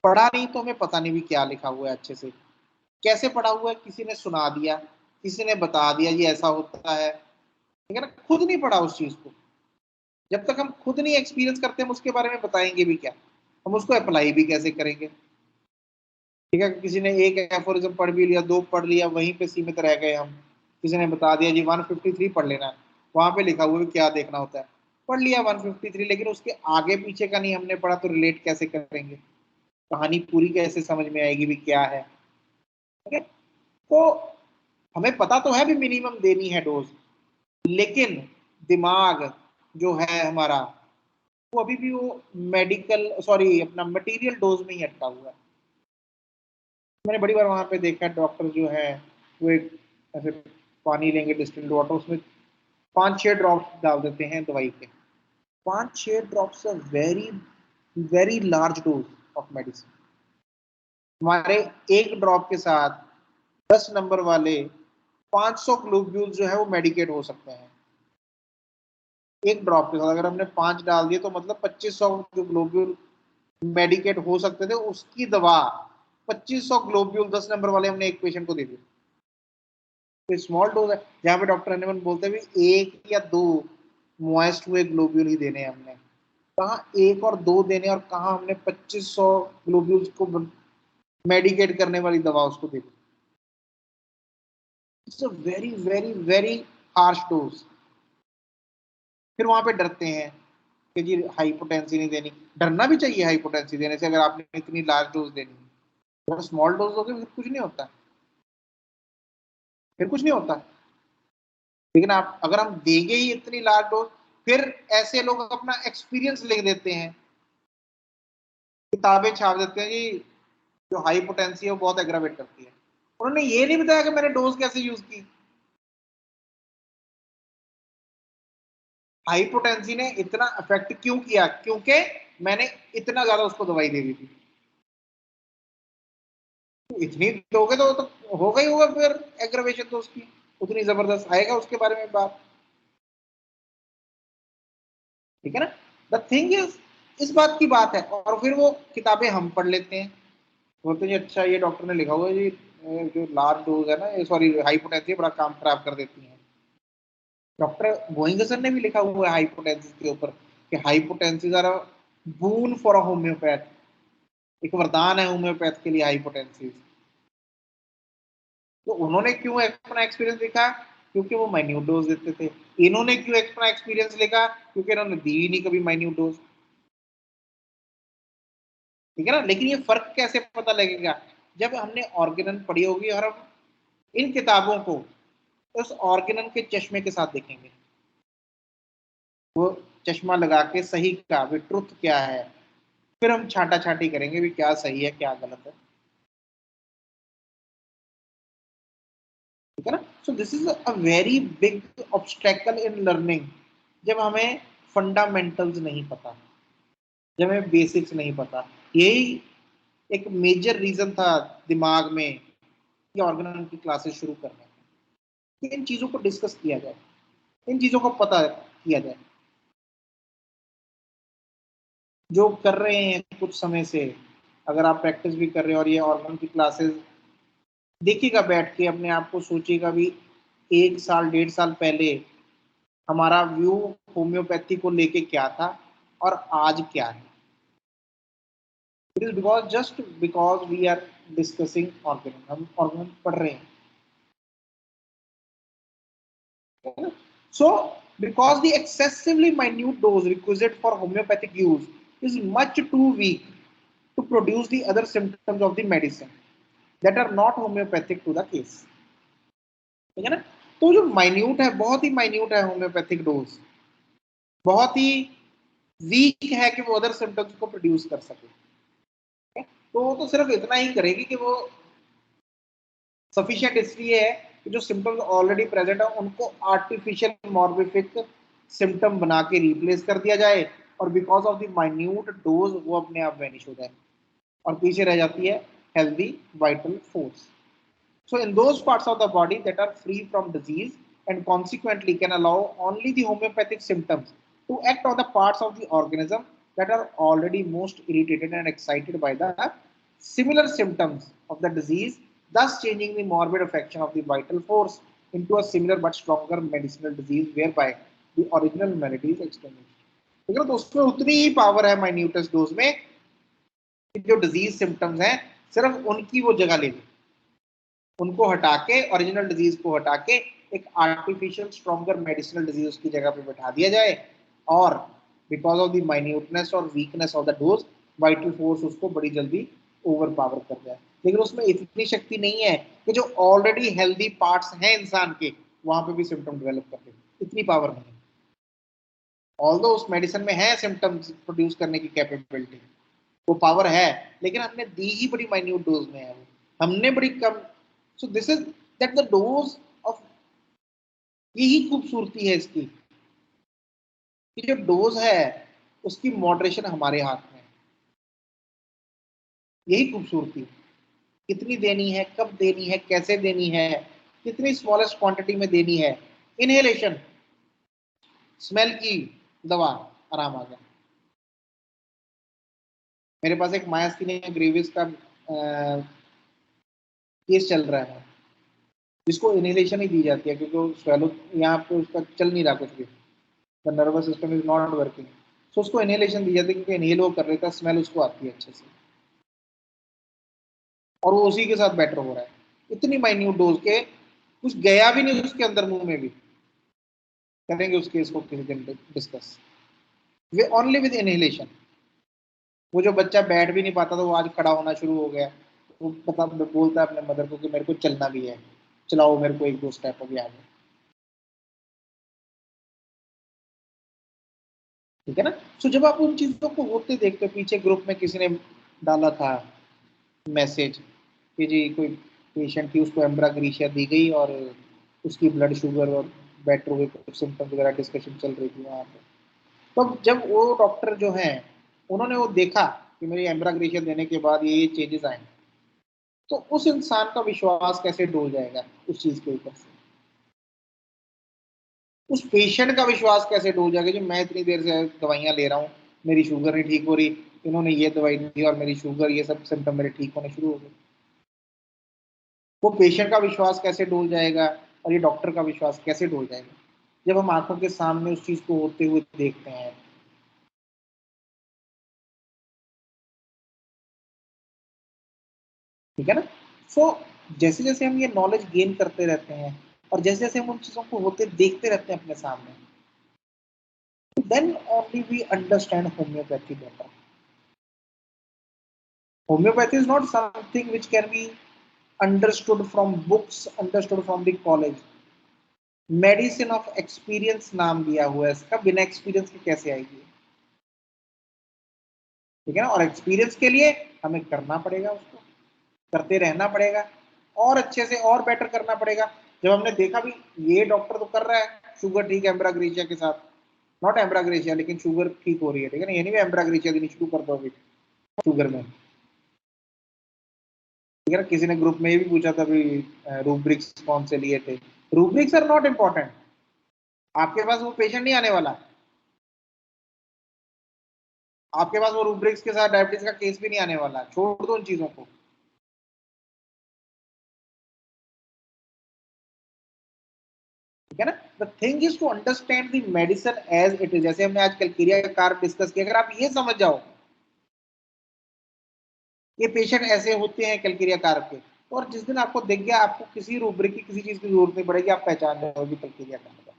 A: पढ़ा नहीं तो हमें पता नहीं भी क्या लिखा हुआ है अच्छे से. कैसे पढ़ा हुआ है, किसी ने सुना दिया, किसी ने बता दिया ये ऐसा होता है. ठीक है ना. खुद नहीं पढ़ा उस चीज को. जब तक हम खुद नहीं एक्सपीरियंस करते हम उसके बारे में बताएंगे भी क्या, हम उसको अप्लाई भी कैसे करेंगे. ठीक है. किसी ने एक एफोरिज्म पढ़ भी लिया, 2 पढ़ लिया, वहीं पे सीमित रह गए हम. किसी ने बता दिया जी 153 पढ़ लेना, वहां पे लिखा हुआ है क्या देखना होता है, पढ़ लिया 153, लेकिन उसके आगे पीछे का नहीं हमने पढ़ा, तो रिलेट कैसे करेंगे, कहानी पूरी कैसे समझ में आएगी भी क्या है. ठीक है. तो हमें पता तो है भी मिनिमम देनी है डोज, लेकिन दिमाग जो है हमारा वो अभी भी वो अपना मटेरियल डोज में ही अटका हुआ है. मैंने बड़ी बार वहां पे देखा डॉक्टर जो है वो एक ऐसे पानी लेंगे डिस्टिल्ड वाटर, उसमें 5-6 ड्रॉप्स डाल देते हैं दवाई के. 5-6 drops a very very large dose of medicine. हमारे एक ड्रॉप के साथ 10 नंबर वाले 500 ग्लोब्यूल जो है वो मेडिकेट हो सकते हैं. एक ड्रॉप के साथ अगर हमने 5 डाल दिए तो मतलब 2500 जो ग्लोब्यूल मेडिकेट हो सकते थे, उसकी दवा 2500 ग्लोब्यूल 10 नंबर वाले हमने एक पेशेंट को दे दी. तो स्मॉल डोज है, जहाँ पे डॉक्टर हनीमैन बोलते हैं 1 या 2 मॉइस्ट हुए ग्लोब्यूल ही देने हैं हमने, कहाँ 1 और 2 देने, और कहाँ हमने 2500 ग्लोब्यूल्स को मेडिकेट करने वाली दवा उसको दे दी। It's a very very very harsh dose. फिर वहां पे डरते हैं कि जी हाइपोटेंसी नहीं देनी। डरना भी चाहिए हाइपोटेंसी देने से, अगर आपने इतनी लार्ज डोज देनी है। अगर स्मॉल डोज दोगे फिर कुछ नहीं होता, फिर कुछ नहीं होता। लेकिन आप अगर हम देंगे ही इतनी लार्ज डोज, फिर ऐसे लोग अपना एक्सपीरियंस लिख देते हैं, किताबें छाप देते हैं जी जो हाइपोटेंसी है वो बहुत एग्रावेट करती है। उन्होंने ये नहीं बताया कि मैंने डोज कैसे यूज की। हाइपोटेंसी ने इतना इफेक्ट क्यों किया? क्योंकि मैंने इतना ज्यादा उसको दवाई दे दी थी। इतनी दोगे तो होगा ही होगा फिर एग्रावेशन, तो उसकी उतनी जबरदस्त आएगा उसके बारे में बात। ठीक है ना? द थिंग इज, इस बात की बात है। और फिर वो किताबें हम पढ़ लेते हैं, बोलते हैं अच्छा ये डॉक्टर ने लिखा हुआ है जी जो लार्ज डोज है ना, ये सॉरी हाइपोटेंसी बड़ा काम खराब कर देती है। डॉक्टर गोइंगसन ने भी लिखा हुआ है हाइपोटेंसिस के ऊपर कि hypotheses are a boon for a homeopath, एक वरदान है होम्योपैथ के लिए हाइपोटेंसिस। तो उन्होंने क्यों अपना एक्सपीरियंस लिखा? क्योंकि वो माइन्यूट डोज देते थे। इन्होंने क्यों अपना एक्सपीरियंस लिखा? क्योंकि इन्होंने दी ही नहीं कभी माइन्यूट डोज। ठीक है ना? लेकिन ये फर्क कैसे पता लगेगा? जब हमने ऑर्गेनन पढ़ी होगी और हम इन किताबों को उस ऑर्गेनन के चश्मे के साथ देखेंगे, वो चश्मा लगा के सही का भी ट्रुथ क्या है, फिर हम छांटा छांटी करेंगे भी क्या सही है क्या गलत है। ठीक है ना? सो this is a very big obstacle in learning, जब हमें फंडामेंटल्स नहीं पता, जब हमें बेसिक्स नहीं पता। यही एक मेजर रीजन था दिमाग में कि ऑर्गेनल की क्लासेस शुरू करने कि इन चीजों को डिस्कस किया जाए, इन चीजों को पता किया जाए। जो कर रहे हैं कुछ समय से, अगर आप प्रैक्टिस भी कर रहे हैं और ये ऑर्गन की क्लासेस देखिएगा बैठ के, अपने आप को सोचिएगा भी 1 साल 1.5 साल पहले हमारा व्यू होम्योपैथी को लेके क्या था और आज क्या है। It is because just because we are discussing organ, हम ऑर्गन पढ़ रहे हैं। So, because the excessively minute dose requisite for homeopathic use is much too weak to produce the other symptoms of the medicine that are not homeopathic to the case. ठीक है ना? तो जो minute है, बहुत ही माइन्यूट है homeopathic dose, बहुत ही week है कि वो अदर सिम्टम्स को प्रोड्यूस कर सके। तो वो तो सिर्फ इतना ही करेगी कि वो सफिशिएंट इसलिए है कि जो सिम्टम्स ऑलरेडी प्रेजेंट है उनको आर्टिफिशियल मॉर्बिफिक सिम्टम बना के रिप्लेस कर दिया जाए, और because of the minute dose वो अपने आप वैनिश हो जाए और पीछे रह जाती है healthy vital force. So in those parts of the body that are free from disease and consequently can allow only the homeopathic symptoms to act on the parts of the organism that are already most irritated and excited by the similar symptoms of the disease, thus changing the morbid affection of the vital force into a similar but stronger medicinal disease whereby the original malady is extinguished. ठीक है, तो उसमें उतनी ही power है माइन्यूटस dose में कि जो disease symptoms हैं सिर्फ उनकी वो जगह ले ली, उनको हटा के, ओरिजिनल डिजीज को हटा के एक आर्टिफिशियल स्ट्रॉन्गर मेडिसिनल डिजीज उसकी जगह पे बैठा दिया जाए, और बिकॉज ऑफ द माइन्यूटनेस और weakness of the dose vital force उसको बड़ी जल्दी ओवर पावर कर जाए। लेकिन उसमें इतनी शक्ति नहीं है कि जो ऑलरेडी हेल्दी पार्ट्स हैं इंसान के वहां पे भी सिम्टम डेवलप कर दे, इतनी पावर नहीं है। ऑल्दो उस मेडिसिन में है सिम्टम्स प्रोड्यूस करने की कैपेबिलिटी, वो पावर है, लेकिन हमने दी ही बड़ी माइन्यूट डोज में है, हमने बड़ी कम। So this is that the dose of, यही खूबसूरती है इसकी कि जो डोज है उसकी मॉडरेशन हमारे हाथ में, यही खूबसूरती। कितनी देनी है, कब देनी है, कैसे देनी है, कितनी स्मॉलेस्ट क्वांटिटी में देनी है। इनहेलेशन, स्मेल की दवा, आराम आ गया। मेरे पास एक मायास्थीनिया ग्रेविस का केस चल रहा है जिसको इनहेलेशन ही दी जाती है क्योंकि स्वेलो यहाँ पे उसका चल नहीं रहा कुछ भी, the nervous system is not working, so उसको इनहेलेशन दी जाती है, क्योंकि इनहेल वो कर लेता है, स्मेल उसको आती है अच्छे से, और वो उसी के साथ बेटर हो रहा है। इतनी माइन्यूट डोज के, कुछ गया भी नहीं उसके अंदर मुंह में भी। करेंगे उस केस को किसी दिन discuss, way only with inhalation. वो जो बच्चा बैठ भी नहीं पाता था वो आज खड़ा होना शुरू हो गया, वो पता बोलता है अपने मदर को कि मेरे को चलना भी है, चलाओ मेरे को 1-2 स्टेप अभी आगे। ठीक है ना। सो जब आप उन चीजों को होते देखते हो, पीछे ग्रुप में किसी ने डाला था मैसेज कि जी कोई पेशेंट थी, उसको एम्ब्राग्रीशिया दी गई और उसकी ब्लड शुगर और बेटर हुए, कुछ सिम्टम्स वगैरह डिस्कशन चल रही थी वहाँ पे। तो जब वो डॉक्टर जो हैं उन्होंने वो देखा कि मेरी एम्ब्राग्रीशिया देने के बाद ये चेंजेस आए, तो उस इंसान का विश्वास कैसे डोल जाएगा उस चीज के ऊपर से, उस पेशेंट का विश्वास कैसे डोल जाएगा कि मैं इतनी देर से दवाइयां ले रहा हूँ, मेरी शुगर नहीं ठीक हो रही, इन्होंने ये दवाई दी और मेरी शुगर ये सब सिम्टम मेरे ठीक होने शुरू हो गए। वो पेशेंट का विश्वास कैसे डोल जाएगा और ये डॉक्टर का विश्वास कैसे डोल जाएगा जब हम आंखों के सामने उस चीज को होते हुए देखते हैं। ठीक है ना। सो जैसे जैसे हम ये नॉलेज गेन करते रहते हैं और जैसे जैसे हम उन चीजों को होते देखते रहते हैं अपने सामने, then only we understand homeopathy better. Homeopathy is not something which can be understood from books, understood from the college. Medicine of experience नाम दिया हुआ है इसका, बिना एक्सपीरियंस के कैसे आएगी। ठीक है ना। और एक्सपीरियंस के लिए हमें करना पड़ेगा, उसको करते रहना पड़ेगा और अच्छे से और बेटर करना पड़ेगा। जब हमने देखा भी ये डॉक्टर तो कर रहा है शुगर ठीक है एम्ब्राग्रेशिया के साथ, नॉट एम्ब्राग्रेशिया लेकिन शुगर ठीक हो रही है, ठीक है ना, ये नहीं एम्ब्राग्रेशिया देनी शुरू कर दो अभी शुगर में। ठीक है ना। किसी ने ग्रुप में ये भी पूछा था भी रूब्रिक्स कौन से लिए थे। रूब्रिक्स आर नॉट इम्पॉर्टेंट, आपके पास वो पेशेंट नहीं आने वाला, आपके पास वो रूब्रिक्स के साथ डायबिटीज का केस भी नहीं आने वाला, छोड़ दो उन चीजों को। ठीक है ना। The thing is to understand the medicine as it is. जैसे हमने आज कैलकेरिया कार्ब डिस्कस किया, अगर आप ये समझ जाओ ये पेशेंट ऐसे होते हैं कैलकेरिया कार्ब के, और जिस दिन आपको दिख गया आपको किसी रूब्रिक की किसी चीज की जरूरत नहीं पड़ेगी, आप पहचान जाओगे कैलकेरिया कार्ब का,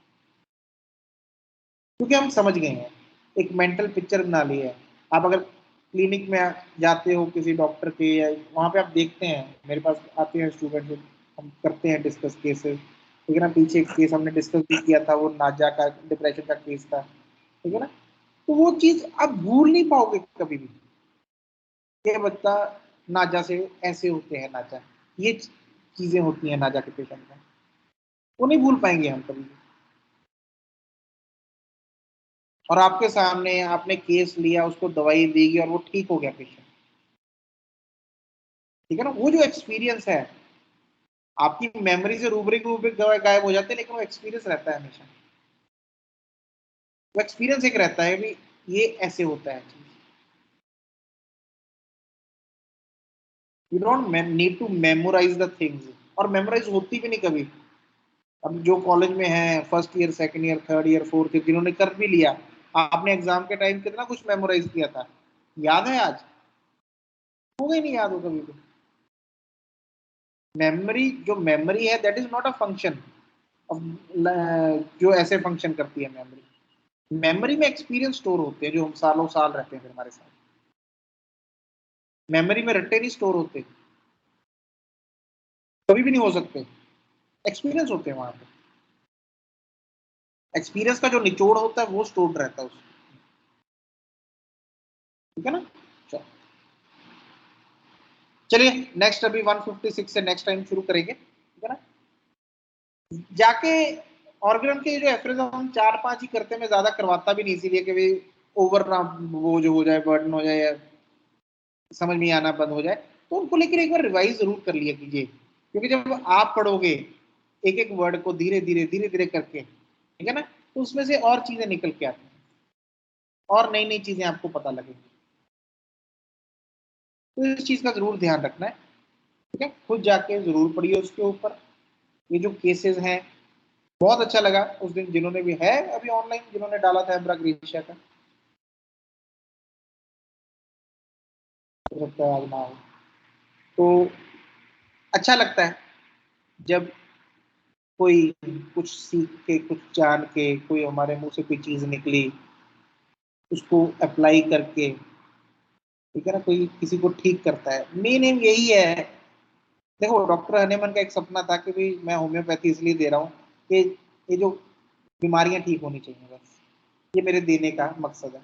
A: क्योंकि हम समझ गए हैं, एक मेंटल पिक्चर बना ली है। आप अगर क्लिनिक में जाते हो किसी डॉक्टर के, या वहाँ पे आप देखते हैं, मेरे पास आते हैं स्टूडेंट, हम करते हैं डिस्कस केसेस। ठीक है ना। पीछे एक केस हमने डिस्कस भी किया था, वो नाजा का डिप्रेशन का केस था। ठीक है ना। तो वो चीज आप भूल नहीं पाओगे कभी भी, ये बच्चा नाजा से ऐसे होते हैं, नाजा ये चीजें होती हैं नाजा के पेशेंट में, वो नहीं भूल पाएंगे हम कभी भी। और आपके सामने आपने केस लिया, उसको दवाई दी गई और वो ठीक हो गया पेशेंट। ठीक है ना। वो जो एक्सपीरियंस है, आपकी मेमोरी से रूब्रिक रूब्रिक गायब हो जाते हैं, लेकिन वो एक्सपीरियंस रहता है हमेशा। वो एक्सपीरियंस एक रहता है भी ये ऐसे होता है चीज। You don't need to memorise the things, और मेमोराइज होती भी नहीं कभी। अब जो कॉलेज में है first year second year third year fourth year जिन्होंने कर भी लिया, आपने एग्जाम के टाइम कितना कुछ मेमोराइज किया था, याद है आज? होगा ही नहीं याद हो कभी भी। मेमोरी जो मेमोरी है that is not a function जो ऐसे फंक्शन करती है मेमोरी। मेमोरी में एक्सपीरियंस स्टोर होते हैं जो हम सालों साल रहते हैं फिर हमारे साथ। मेमोरी में रट्टे नहीं स्टोर होते, कभी भी नहीं हो सकते, एक्सपीरियंस होते हैं वहां पे। एक्सपीरियंस का जो निचोड़ होता है वो स्टोर्ड रहता है उसमें। ठीक है ना। चलिए नेक्स्ट अभी 156 से नेक्स्ट टाइम शुरू करेंगे। ठीक है ना। जाके ऑर्गेनम के जो एफरेज हम 4-5 ही करते हैं, मैं ज्यादा करवाता भी नहीं, इसीलिए कि भाई ओवर वो जो हो जाए बर्डन हो जाए या समझ में आना बंद हो जाए, तो उनको लेकर एक बार रिवाइज जरूर कर लिया कीजिए, क्योंकि जब आप पढ़ोगे एक एक वर्ड को धीरे धीरे धीरे धीरे करके, ठीक है ना, तो उसमें से और चीजें निकल के आती हैं और नई नई चीजें आपको पता लगेगी। तो इस चीज का जरूर ध्यान रखना है। ठीक है। खुद जाके जरूर पढ़िए उसके ऊपर, ये जो केसेस हैं बहुत अच्छा लगा उस दिन जिन्होंने भी है अभी ऑनलाइन, जिन्होंने डाला था एम्ब्राग्रेशिया का, लगता है आज ना हो। तो अच्छा लगता है जब कोई कुछ सीख के, कुछ जान के, कोई हमारे मुंह से कोई चीज निकली उसको अप्लाई करके, ठीक है ना, कोई किसी को ठीक करता है। मेन एम यही है। देखो डॉक्टर हनीमैन का एक सपना था कि भाई मैं होम्योपैथी इसलिए दे रहा हूँ कि ये जो बीमारियां ठीक होनी चाहिए, बस ये मेरे देने का मकसद है,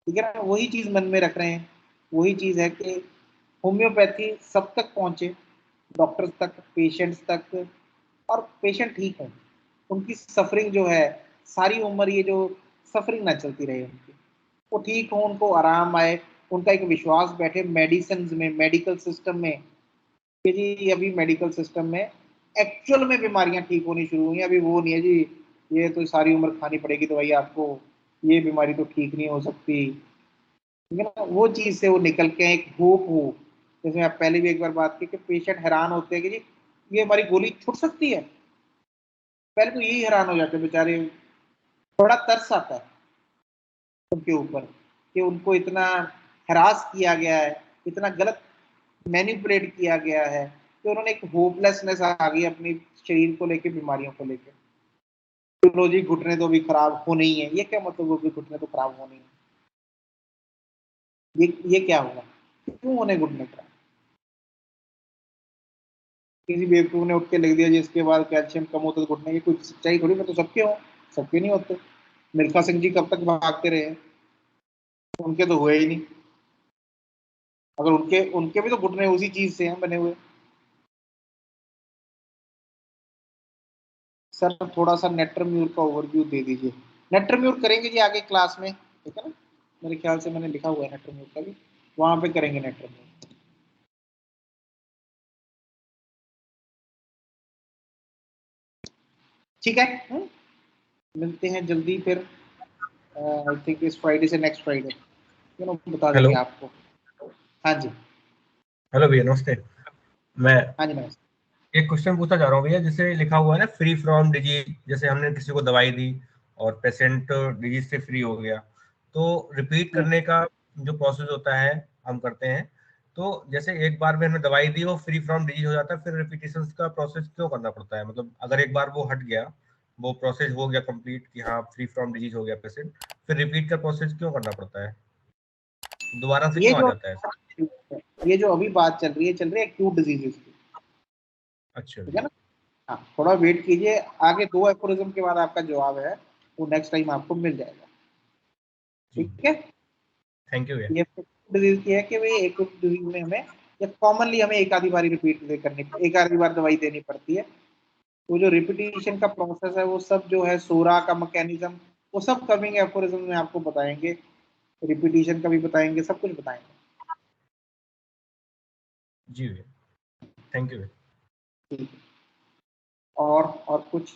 A: ठीक है ना। वही चीज मन में रख रहे हैं, वही चीज है कि होम्योपैथी सब तक पहुंचे, डॉक्टर्स तक, पेशेंट्स तक, और पेशेंट ठीक हो, उनकी सफरिंग जो है सारी उम्र ये जो सफरिंग ना चलती रहे उनकी, वो ठीक हो, उनको आराम आए, उनका एक विश्वास बैठे मेडिसिन में, मेडिकल सिस्टम में, कि जी अभी मेडिकल सिस्टम में एक्चुअल में बीमारियां ठीक होनी शुरू हुई हैं। अभी वो नहीं है जी ये तो सारी उम्र खानी पड़ेगी दवाई आपको, ये बीमारी तो ठीक नहीं हो सकती, ठीक है ना। वो चीज से वो निकल के एक होप हो, जैसे आप पहले भी एक बार बात की कि पेशेंट हैरान होते हैं कि जी ये हमारी गोली छूट सकती है, पहले तो यही हैरान हो जाते हैं बेचारे, बड़ा तरस आता है उनके ऊपर कि उनको इतना हरास किया गया है, इतना गलत मैनिपुलेट किया गया है कि उन्होंने एक होपलेसनेस आ गई अपनी शरीर को लेके, बीमारियों को लेके। चलो जी घुटने तो भी खराब होने ही है, ये क्या मतलब वो भी घुटने तो खराब होने ही है, ये क्या होगा, क्यों होने घुटने खराब? किसी बेवकूफ ने उठ के लिख दिया जिसके बाद कैल्शियम कम होता है तो घुटने की, कोई सच्चाई थोड़ी, मैं तो सबके हो, सबके नहीं होते। मिल्खा सिंह जी कब तक भागते रहे, उनके तो हुए ही नहीं, अगर उनके उनके भी तो घुटने उसी चीज से हैं बने हुए। सर थोड़ा सा नेट्रम्यूर का ओवरव्यू दे दीजिए। नेट्रम्यूर करेंगे जी आगे क्लास में, ठीक है ना, मेरे ख्याल से मैंने लिखा हुआ है नेट्रम्यूर का भी, वहां पे करेंगे नेट्रम्यूर, ठीक है। मिलते हैं जल्दी फिर, आई थिंक इस फ्राइडे से नेक्स्ट फ्राइडे, यू नो, बता
F: हेलो
A: देंगे आपको। हाँ जी,
F: हेलो भैया, नमस्ते। मैं
A: हाँ जी नमस्ते।
F: एक क्वेश्चन पूछना चाह रहा हूँ भैया, जैसे लिखा हुआ है ना फ्री फ्रॉम डिजीज, जैसे हमने किसी को दवाई दी और पेशेंट डिजीज से फ्री हो गया, तो रिपीट करने का जो प्रोसेस होता है हम करते हैं, तो जैसे एक बार में हमने दवाई दी वो फ्री फ्रॉम डिजीज हो जाता है, फिर रिपीटेशन का प्रोसेस क्यों करना पड़ता है? मतलब अगर एक बार वो हट गया, वो प्रोसेस हो गया कंप्लीट कि हाँ फ्री फ्रॉम डिजीज हो गया पेशेंट, फिर रिपीट का प्रोसेस क्यों करना पड़ता है, दोबारा से
A: ये
F: क्यों आ
A: जो
F: जाता है?
A: ये जो अभी बात चल रही है एक्यूट डिजीजेस की,
F: अच्छा
A: ठीक है ना। हाँ थोड़ा वेट कीजिए, आगे 2 एफोरिज्म के बाद आपका जवाब है वो नेक्स्ट टाइम आपको मिल जाएगा,
F: जी,
A: ठीक है।
F: थैंक यू भैया।
A: ये डिजीज की है कि भाई एक डिजीज में हमें, या कॉमनली हमें एक आधी बारी रिपीट करनी, एक आधी बार दवाई देनी पड़ती है। तो जो रिपीटिशन का प्रोसेस है वो सब जो है सोरा का मैकेनिज्म, वो सब कमिंग एफोरिज्म में आपको बताएंगे, रिपीटिशन का भी बताएंगे, सब कुछ बताएंगे।
F: जी भैया, थैंक यू भैया।
A: ठीक है, और कुछ?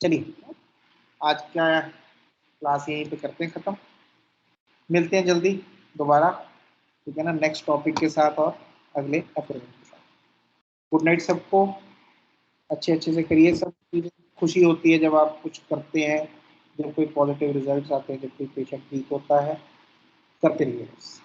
A: चलिए आज का क्लास यहीं पे करते हैं खत्म, मिलते हैं जल्दी दोबारा, ठीक है ना, नेक्स्ट टॉपिक के साथ और अगले एफोरिज्म के साथ। गुड नाइट सबको, अच्छे अच्छे से करिए सब चीज़ें। खुशी होती है जब आप कुछ करते हैं, जब कोई पॉजिटिव रिजल्ट्स आते हैं, जब कोई पेशेंट ठीक होता है, करते रहिए बस।